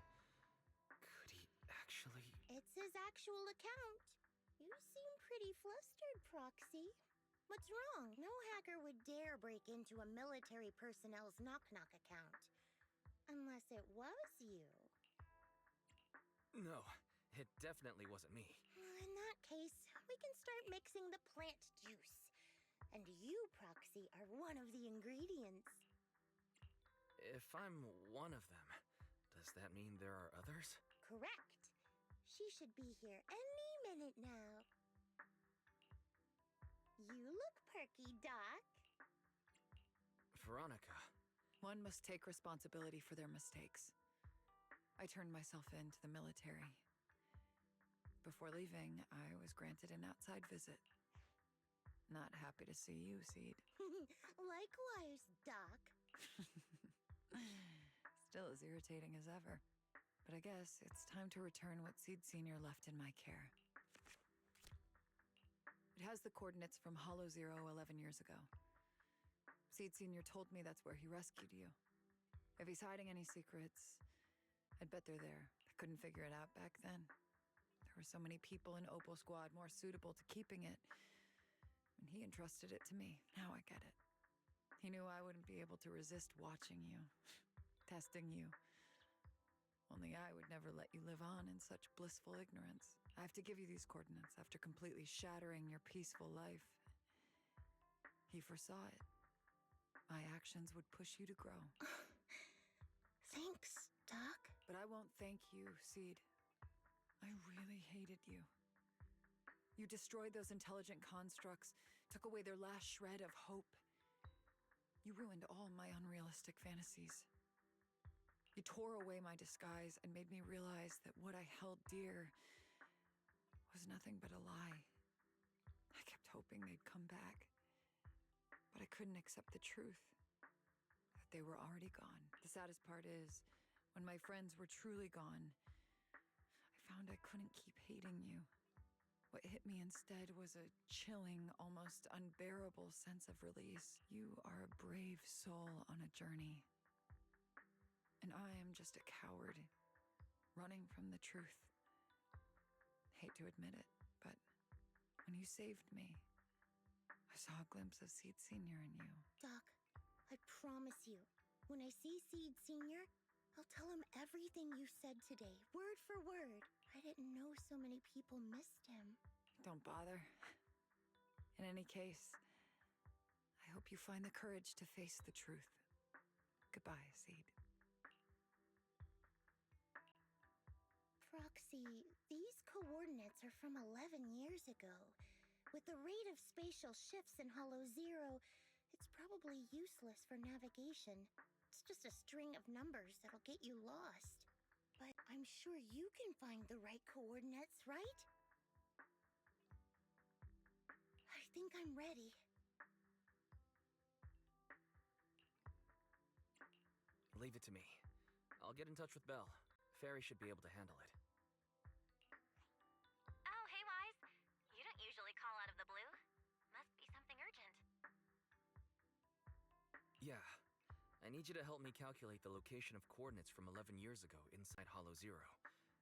Could he actually... It's his actual account. You seem pretty flustered, Proxy. What's wrong? No hacker would dare break into a military personnel's knock-knock account. Unless it was you. No, it definitely wasn't me. In that case, we can start mixing the plant juice. And you, Proxy, are one of the ingredients. If I'm one of them, does that mean there are others? Correct. She should be here any minute now. You look perky, Doc. Veronica. One must take responsibility for their mistakes. I turned myself in to the military. Before leaving, I was granted an outside visit. Not happy to see you, Seed. Likewise, Doc. Still as irritating as ever. But I guess it's time to return what Seed Senior left in my care. It has the coordinates from Hollow Zero 11 years ago. Seed Senior told me that's where he rescued you. If he's hiding any secrets, I'd bet they're there. I couldn't figure it out back then. There were so many people in Opal Squad more suitable to keeping it. And he entrusted it to me. Now I get it. He knew I wouldn't be able to resist watching you, testing you. Only I would never let you live on in such blissful ignorance. I have to give you these coordinates after completely shattering your peaceful life. He foresaw it. My actions would push you to grow. Thanks, Doc. But I won't thank you, Seed. I really hated you. You destroyed those intelligent constructs, took away their last shred of hope. You ruined all my unrealistic fantasies. You tore away my disguise and made me realize that what I held dear was nothing but a lie. I kept hoping they'd come back, but I couldn't accept the truth, that they were already gone. The saddest part is, when my friends were truly gone, I found I couldn't keep hating you. What hit me instead was a chilling, almost unbearable sense of release. You are a brave soul on a journey. And I am just a coward, running from the truth. Hate to admit it, but when you saved me, I saw a glimpse of Seed Senior in you. Doc, I promise you, when I see Seed Senior, I'll tell him everything you said today, word for word. I didn't know so many people missed him. Don't bother. In any case, I hope you find the courage to face the truth. Goodbye, Seed. Proxy, these coordinates are from 11 years ago. With the rate of spatial shifts in Hollow Zero, it's probably useless for navigation. It's just a string of numbers that'll get you lost. But I'm sure you can find the right coordinates, right? I think I'm ready. Leave it to me. I'll get in touch with Belle. Fairy should be able to handle it. Oh, hey, Wise. You don't usually call out of the blue. Must be something urgent. Yeah. I need you to help me calculate the location of coordinates from 11 years ago inside Hollow Zero.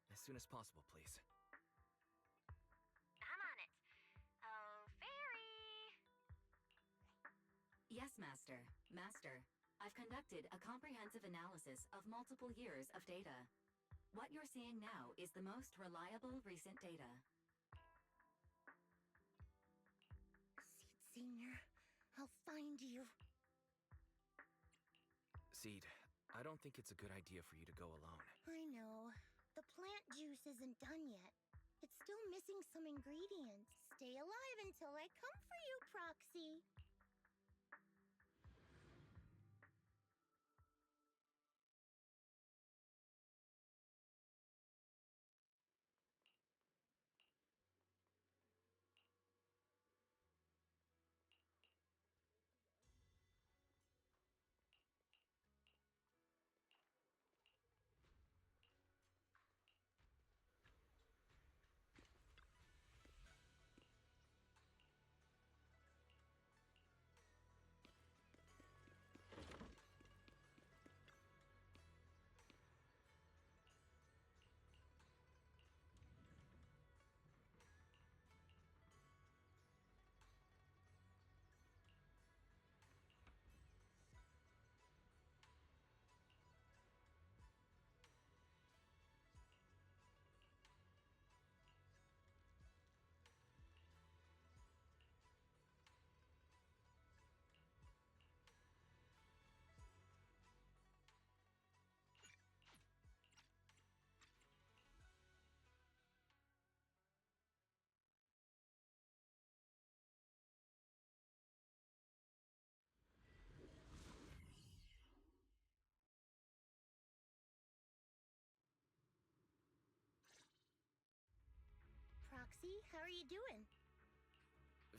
As soon as possible, please. I'm on it. Oh, Fairy! Yes, Master. Master, I've conducted a comprehensive analysis of multiple years of data. What you're seeing now is the most reliable recent data. Seed Senior, I'll find you. Seed, I don't think it's a good idea for you to go alone. I know. The plant juice isn't done yet. It's still missing some ingredients. Stay alive until I come for you, Proxy. Proxy, how are you doing?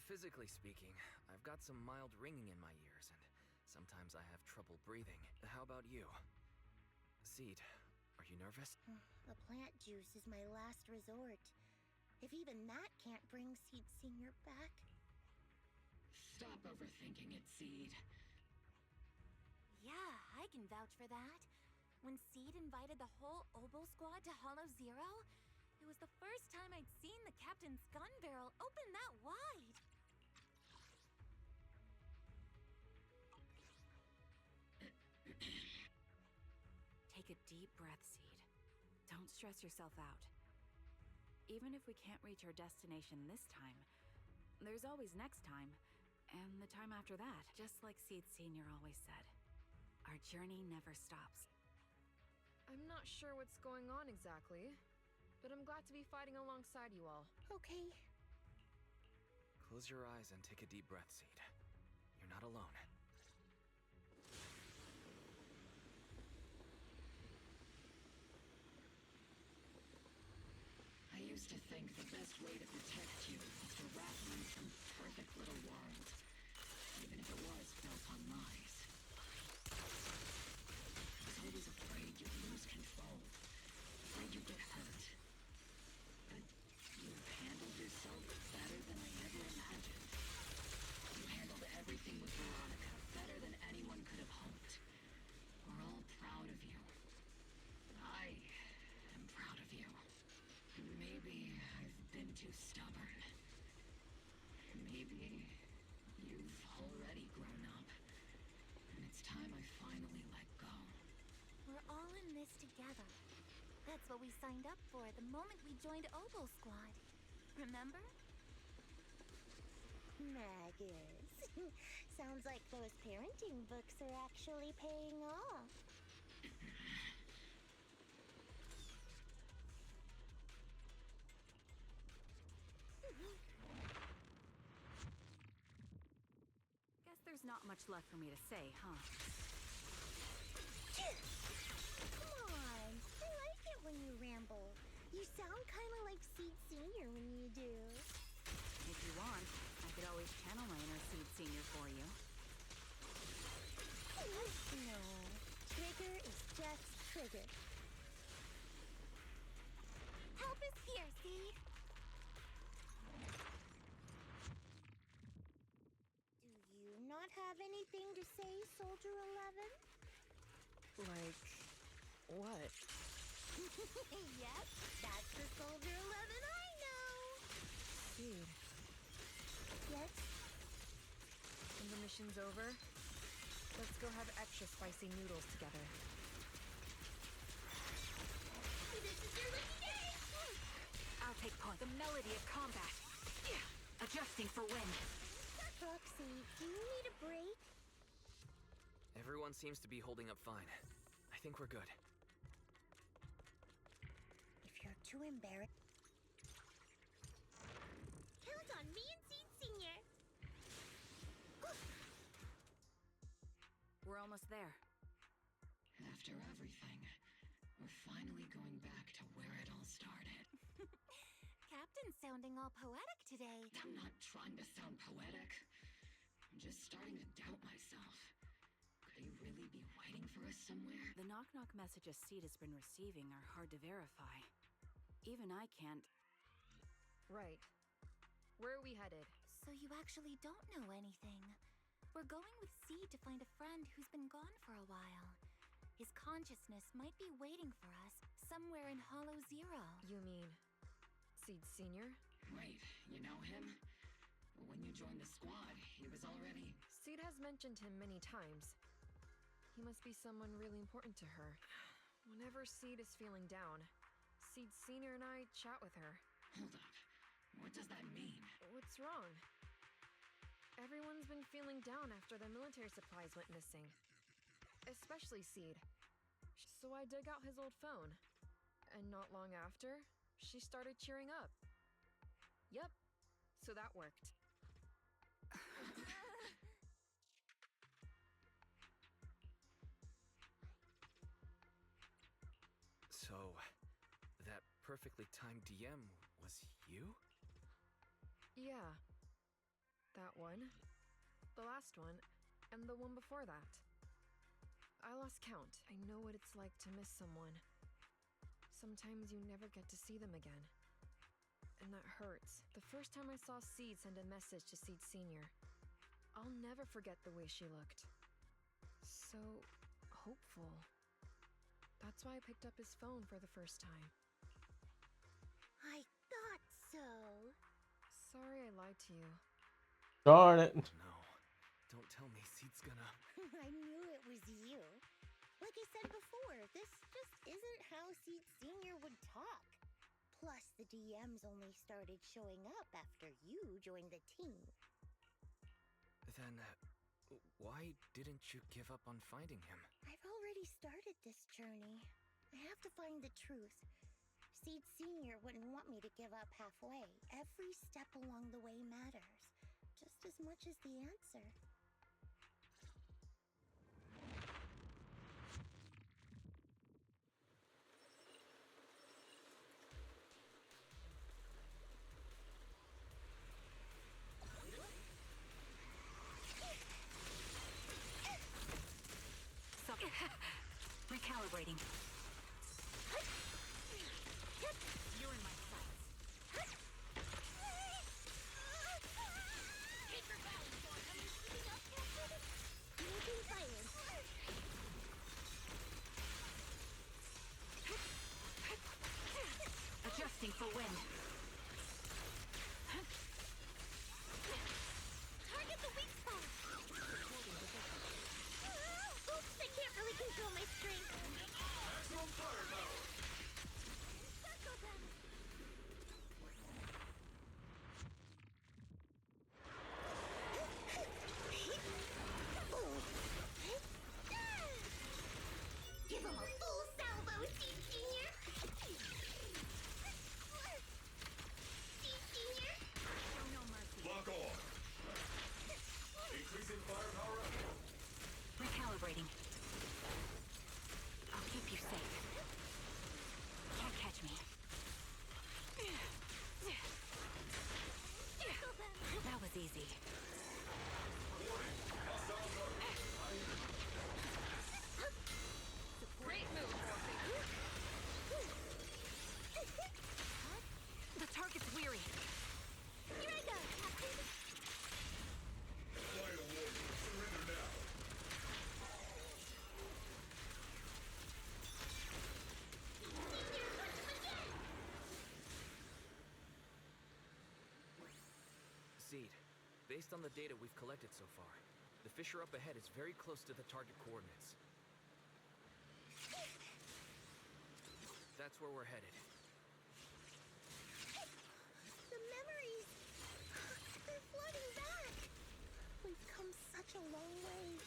Physically speaking, I've got some mild ringing in my ears, and sometimes I have trouble breathing. How about you? Seed, are you nervous? The plant juice is my last resort. If even that can't bring Seed Senior back... Stop overthinking it, Seed. Yeah, I can vouch for that. When Seed invited the whole Obel squad to Hollow Zero, it was the first time I'd seen the captain's gun barrel open that wide. Take a deep breath, Seed. Don't stress yourself out. Even if we can't reach our destination this time, there's always next time, and the time after that. Just like Seed Senior always said, our journey never stops. I'm not sure what's going on exactly, but I'm glad to be fighting alongside you all. Okay. Close your eyes and take a deep breath, Seed. You're not alone. I used to think the best way to protect you was to wrap you in some perfect little world, even if it was built on lies. I was always afraid you'd lose control, afraid you'd get hurt. But you've handled yourself better than I ever imagined. You handled everything with Veronica better than anyone could have hoped. We're all proud of you. I am proud of you. Maybe I've been too stubborn. Maybe you've already grown up, and it's time I finally let go. We're all in this together. That's what we signed up for the moment we joined Obel Squad. Remember? Magus. Sounds like those parenting books are actually paying off. Guess there's not much left for me to say, huh? Come on. I like it when you ramble. You sound kind of like Seed Senior when you do. If you want, I could always channel my inner Seed Senior for you. No. Trigger is just Trigger. Help is here, Seed. Do you not have anything to say, Soldier 11? Like, what? Yep, that's the Soldier 11 I know. Seed, Yes? when the mission's over, let's go have extra spicy noodles together. This is your lucky day! I'll take point. The melody of combat. Adjusting for wind. Roxy, do you need a break? Everyone seems to be holding up fine. I think we're good. If you're too embarrassed... Count on me and Seed Senior! We're almost there. After everything, we're finally going back to where it all started. Captain's sounding all poetic today. I'm not trying to sound poetic. I'm just starting to doubt myself. Could he really be waiting for us somewhere? The knock-knock messages Seed has been receiving are hard to verify. Even I can't... Right. Where are we headed? So you actually don't know anything. We're going with Seed to find a friend who's been gone for a while. His consciousness might be waiting for us somewhere in Hollow Zero. You mean Seed Senior? Wait, you know him? When you joined the squad, he was already... Seed has mentioned him many times. He must be someone really important to her. Whenever Seed is feeling down, Seed Senior and I chat with her. Hold up. What does that mean? What's wrong? Everyone's been feeling down after the military supplies went missing. Especially Seed. So I dug out his old phone. And not long after, she started cheering up. Yep. So that worked. So, that perfectly timed DM was you? Yeah. That one. The last one. And the one before that. I lost count. I know what it's like to miss someone. Sometimes you never get to see them again. And that hurts. The first time I saw Seed send a message to Seed Senior, I'll never forget the way she looked. So hopeful. That's why I picked up his phone for the first time. I thought so. Sorry I lied to you. Darn it. No. Don't tell me Seed's gonna... I knew it was you. Like I said before, this just isn't how Seed Senior would talk. Plus, the DMs only started showing up after you joined the team. Then, why didn't you give up on finding him? I've already started this journey. I have to find the truth. Seed Senior wouldn't want me to give up halfway. Every step along the way matters, just as much as the answer. Recalibrating. You're in my sights. Keep your balance on him. Seed, based on the data we've collected so far, the fissure up ahead is very close to the target coordinates. That's where we're headed. The memories! They're flooding back! We've come such a long way.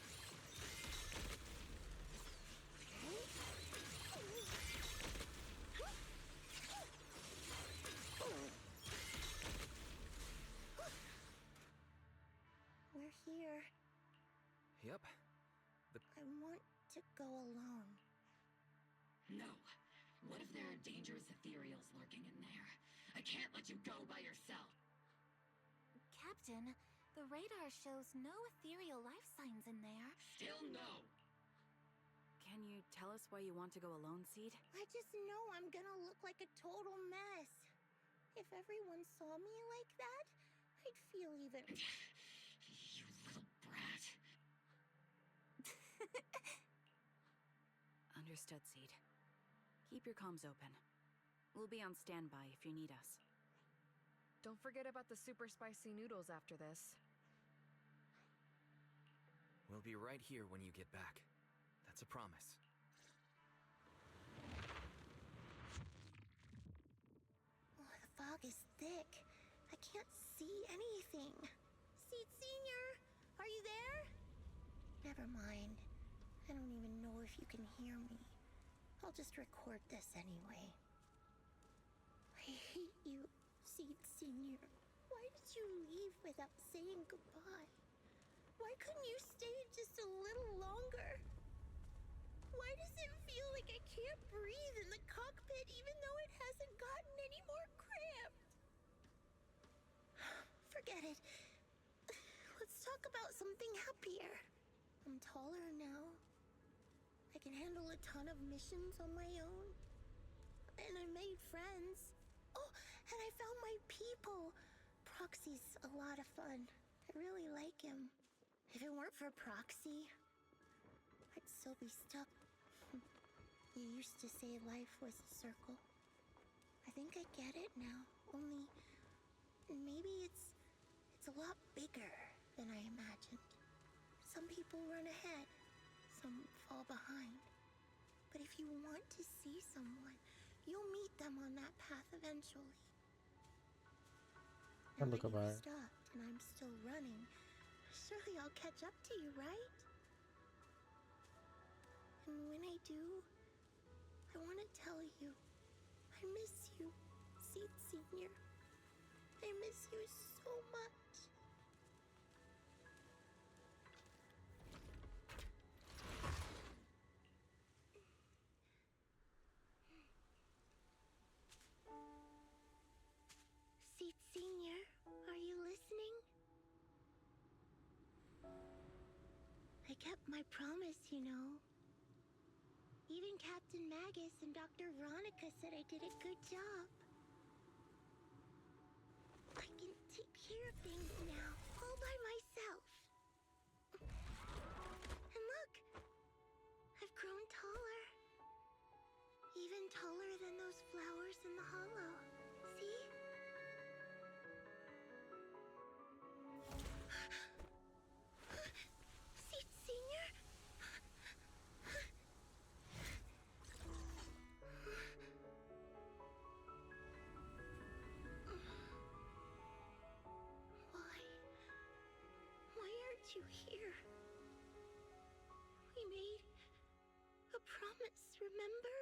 We're here. Yep. I want to go alone. No. What if there are dangerous ethereals lurking in there? I can't let you go by yourself. Captain, the radar shows no ethereal life signs in there. Still no. Can you tell us why you want to go alone, Seed? I just know I'm gonna look like a total mess. If everyone saw me like that, I'd feel even... You little brat. Understood, Seed. Keep your comms open. We'll be on standby if you need us. Don't forget about the super spicy noodles after this. We'll be right here when you get back. That's a promise. Oh, the fog is thick. I can't see anything. Seed Senior, are you there? Never mind. I don't even know if you can hear me. I'll just record this anyway. I hate you, Seed Senior. Why did you leave without saying goodbye? Why couldn't you stay just a little longer? Why does it feel like I can't breathe in the cockpit even though it hasn't gotten any more cramped? Forget it. Let's talk about something happier. I'm taller now. I can handle a ton of missions on my own. And I made friends. Oh, and I found my people. Proxy's a lot of fun. I really like him. If it weren't for Proxy, I'd still be stuck. You used to say life was a circle. I think I get it now. Only, maybe it's a lot bigger than I imagined. Some people run ahead. Some fall behind. But if you want to see someone, you'll meet them on that path eventually. Now that you've stopped and I'm still running, surely I'll catch up to you, right? And when I do, I want to tell you, I miss you, Seed Senior. I miss you so much. Seed Senior, are you listening? I kept my promise, you know. Even Captain Magus and Dr. Veronica said I did a good job. I can take care of things now, all by myself. And look, I've grown taller. Even taller than those flowers in the hollow. See? Seed Senior? Why aren't you here? We made a promise, remember?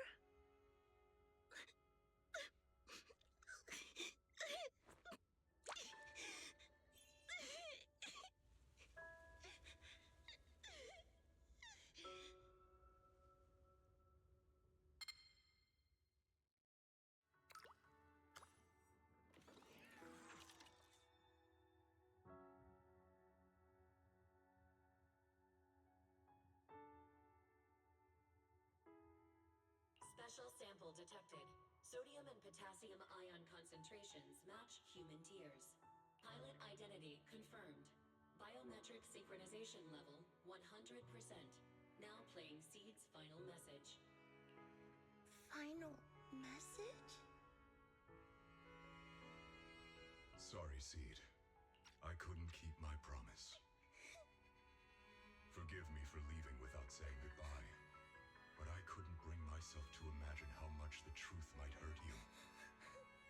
Special sample detected. Sodium and potassium ion concentrations match human tears. Pilot identity confirmed. Biometric synchronization level 100%. Now playing Seed's final message. Final message? Sorry, Seed. I Forgive me for leaving without saying goodbye, but I couldn't bring myself to imagine how much the truth might hurt you,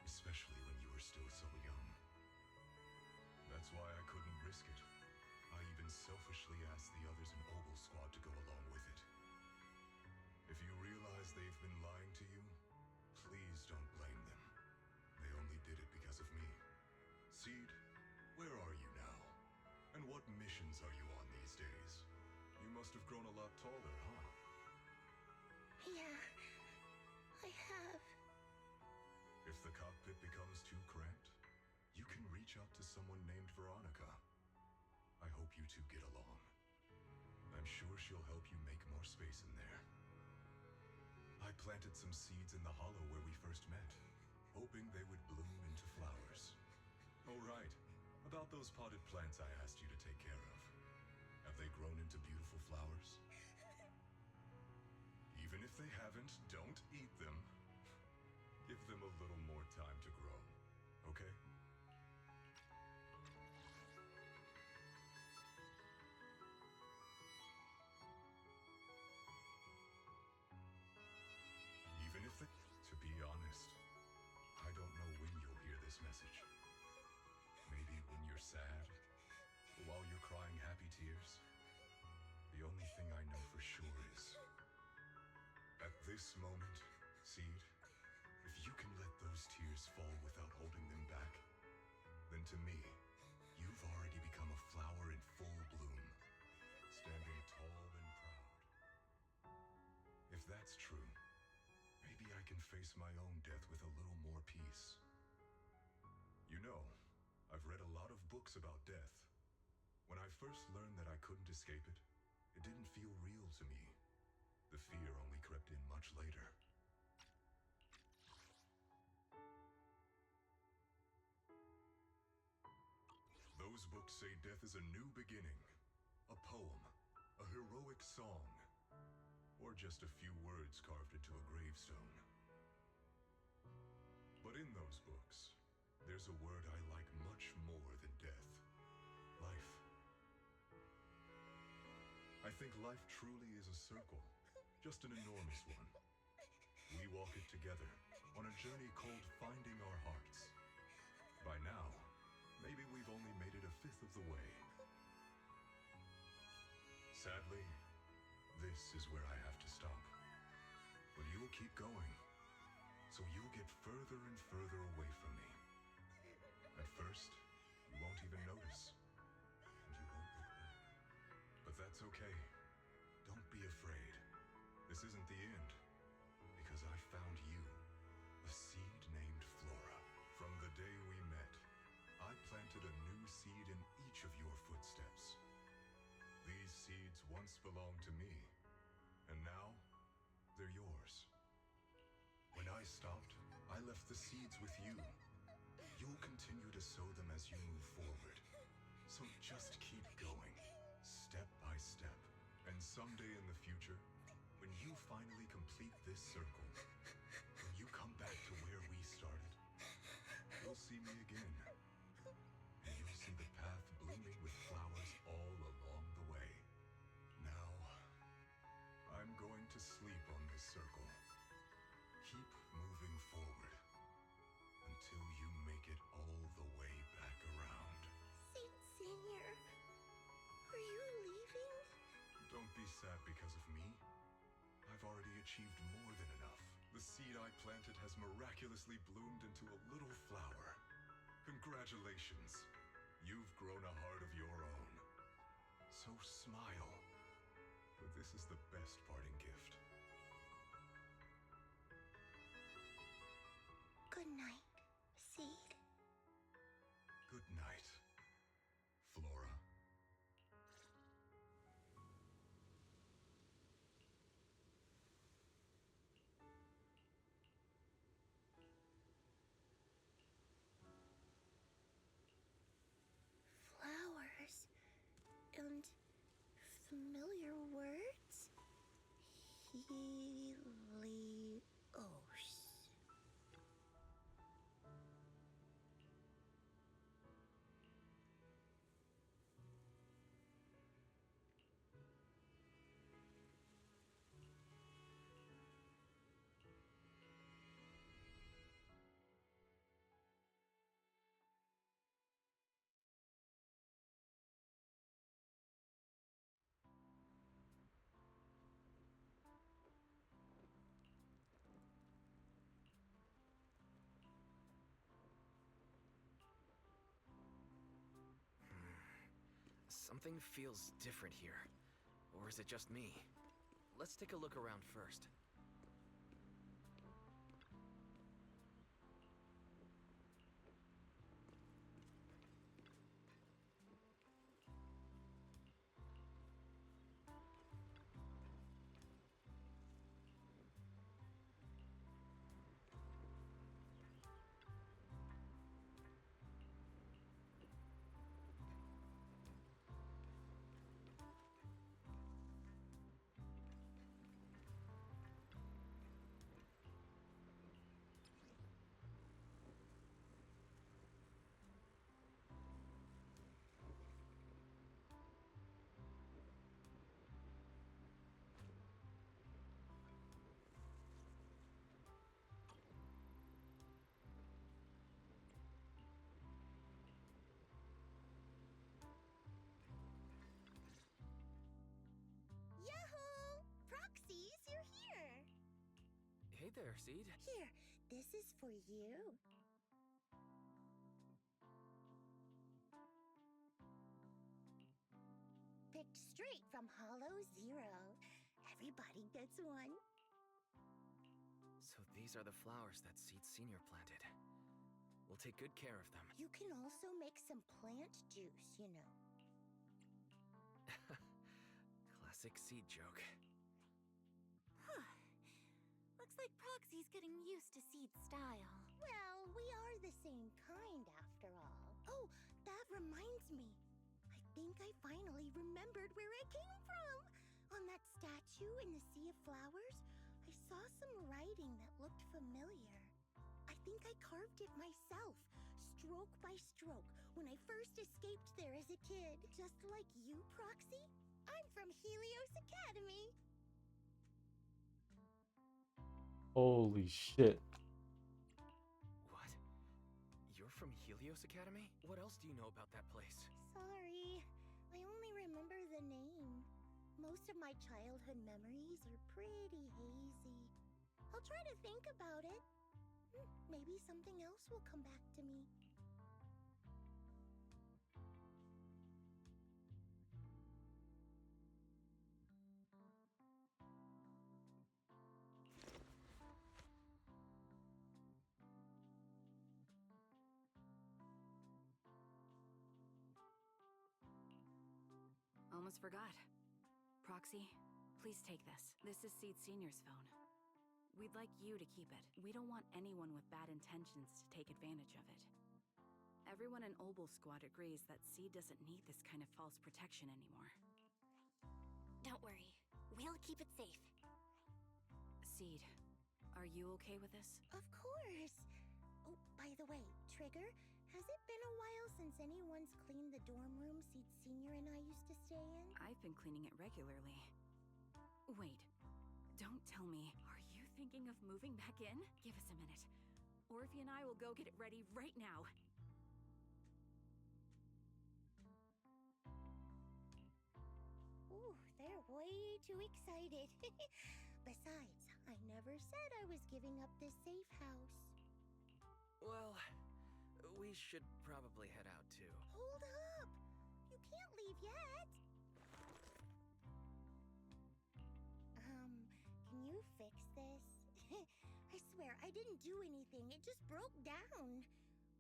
especially when you were still so young. That's why I couldn't risk it. I even selfishly asked the others in Obel Squad to go along with it. If you realize they've been lying to you, please don't blame them. They only did it because of me. Seed, where are you now? And what missions are you on these days? You must have grown a lot taller, huh? Yeah, I have. If the cockpit becomes too cramped, you can reach out to someone named Veronica. I hope you two get along. I'm sure she'll help you make more space in there. I planted some seeds in the hollow where we first met, hoping they would bloom into flowers. Oh right, about those potted plants I asked you to take care of. Have they grown into beautiful flowers? Even if they haven't, don't eat them. Give them a little more time to grow, okay? Even if they... To be honest, I don't know when you'll hear this message. Maybe when you're sad, or while you're crying happy tears. The only thing I know for sure is... At this moment, Seed, if you can let those tears fall without holding them back, then to me, you've already become a flower in full bloom, standing tall and proud. If that's true, maybe I can face my own death with a little more peace. You know, I've read a lot of books about death. When I first learned that I couldn't escape it, it didn't feel real to me. The fear only crept in much later. Those books say death is a new beginning, a poem, a heroic song, or just a few words carved into a gravestone. But in those books, there's a word I like much more than death: life. I think life truly is a circle, just an enormous one. We walk it together on a journey called Finding Our Hearts. By now, maybe we've only made it a fifth of the way. Sadly, this is where I have to stop. But you'll keep going, so you'll get further and further away from me. At first, you won't even notice, and you won't look back. But that's okay. Don't be afraid. This isn't the end, because I found you, a seed named Flora. From the day we met, I planted a new seed in each of your footsteps. These seeds once belonged to me, and now they're yours. When I stopped, I left the seeds with you. You'll continue to sow them as you move forward. So just keep going, step by step. And someday in the future, when you finally complete this circle, when you come back to where we started, you'll see me again. And you'll see the path blooming with flowers all along the way. Now, I'm going to sleep on this circle. Keep moving forward until you make it all the way back around. Seed Senior, are you leaving? Don't be sad because of me. I've already achieved more than enough. The seed I planted has miraculously bloomed into a little flower. Congratulations. You've grown a heart of your own. So smile, for this is the best parting gift. Good night, Seed. Good night, Flora. Flowers and familiar words? Helios. Something feels different here. Or is it just me? Let's take a look around first. Yahoo! Proxies, you're here! Hey there, Seed. Here, this is for you. Picked straight from Hollow Zero. Everybody gets one. So these are the flowers that Seed Senior planted. We'll take good care of them. You can also make some plant juice, you know. Classic Seed joke. Looks like Proxy's getting used to Seed's style. Well, we are the same kind after all. Oh, that reminds me. I think I finally remembered where I came from. On that statue in the Sea of Flowers, I saw some writing that looked familiar. I think I carved it myself, stroke by stroke, when I first escaped there as a kid. Just like you, Proxy, I'm from Helios Academy. Holy shit. What? You're from Helios Academy? What else do you know about that place? Sorry, I only remember the name. Most of my childhood memories are pretty hazy. I'll try to think about it. Maybe something else will come back to me. Almost forgot. Proxy, please take this. This is Seed Senior's phone. We'd like you to keep it. We don't want anyone with bad intentions to take advantage of it. Everyone in Obel Squad agrees that Seed doesn't need this kind of false protection anymore. Don't worry. We'll keep it safe. Seed, are you okay with this? Of course. Oh, by the way, Trigger, has it been a while since anyone's cleaned the dorm room Seed Senior and I used to stay in? I've been cleaning it regularly. Wait, don't tell me. Are you thinking of moving back in? Give us a minute. Orphe and I will go get it ready right now. Ooh, they're way too excited. Besides, I never said I was giving up this safe house. Well, we should probably head out too. Hold up! You can't leave yet! Can you fix this? I swear, I didn't do anything. It just broke down.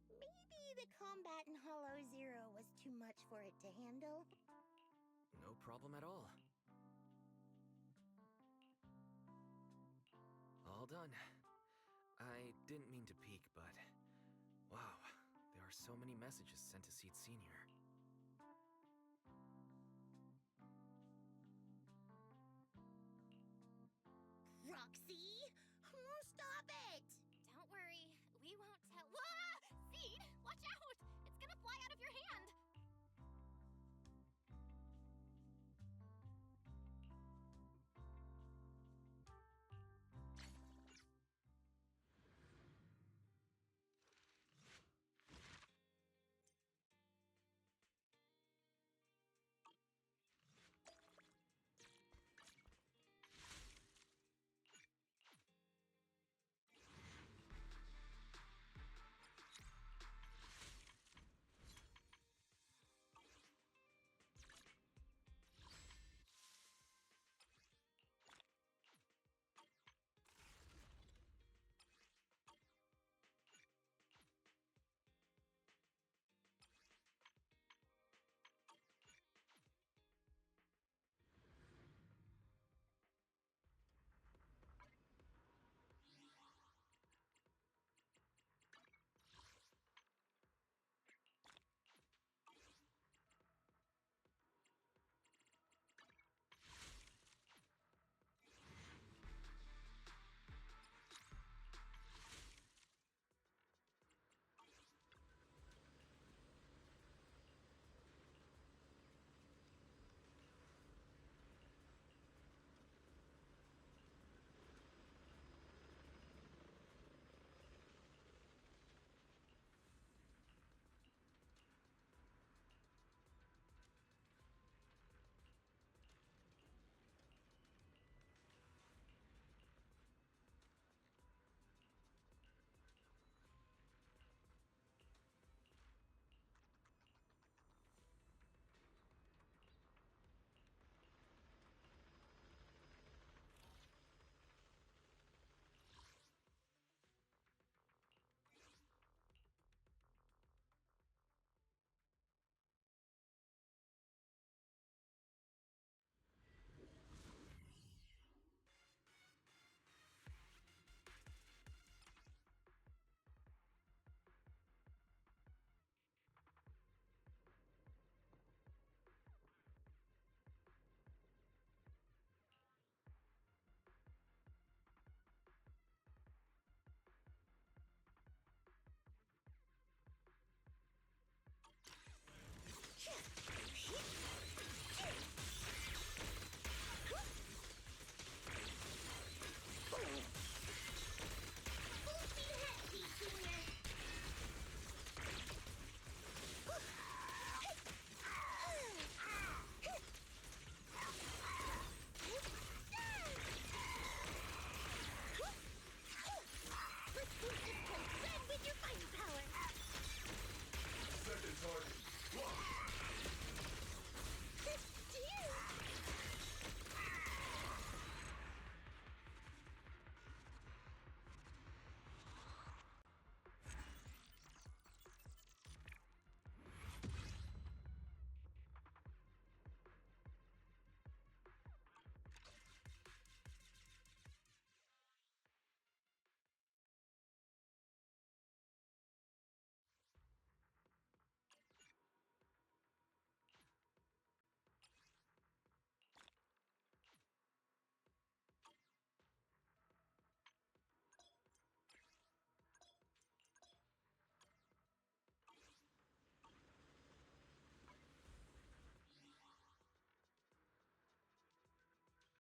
Maybe the combat in Hollow Zero was too much for it to handle. No problem at all. All done. I didn't mean to peek, but... Wow, there are so many messages sent to Seed Senior.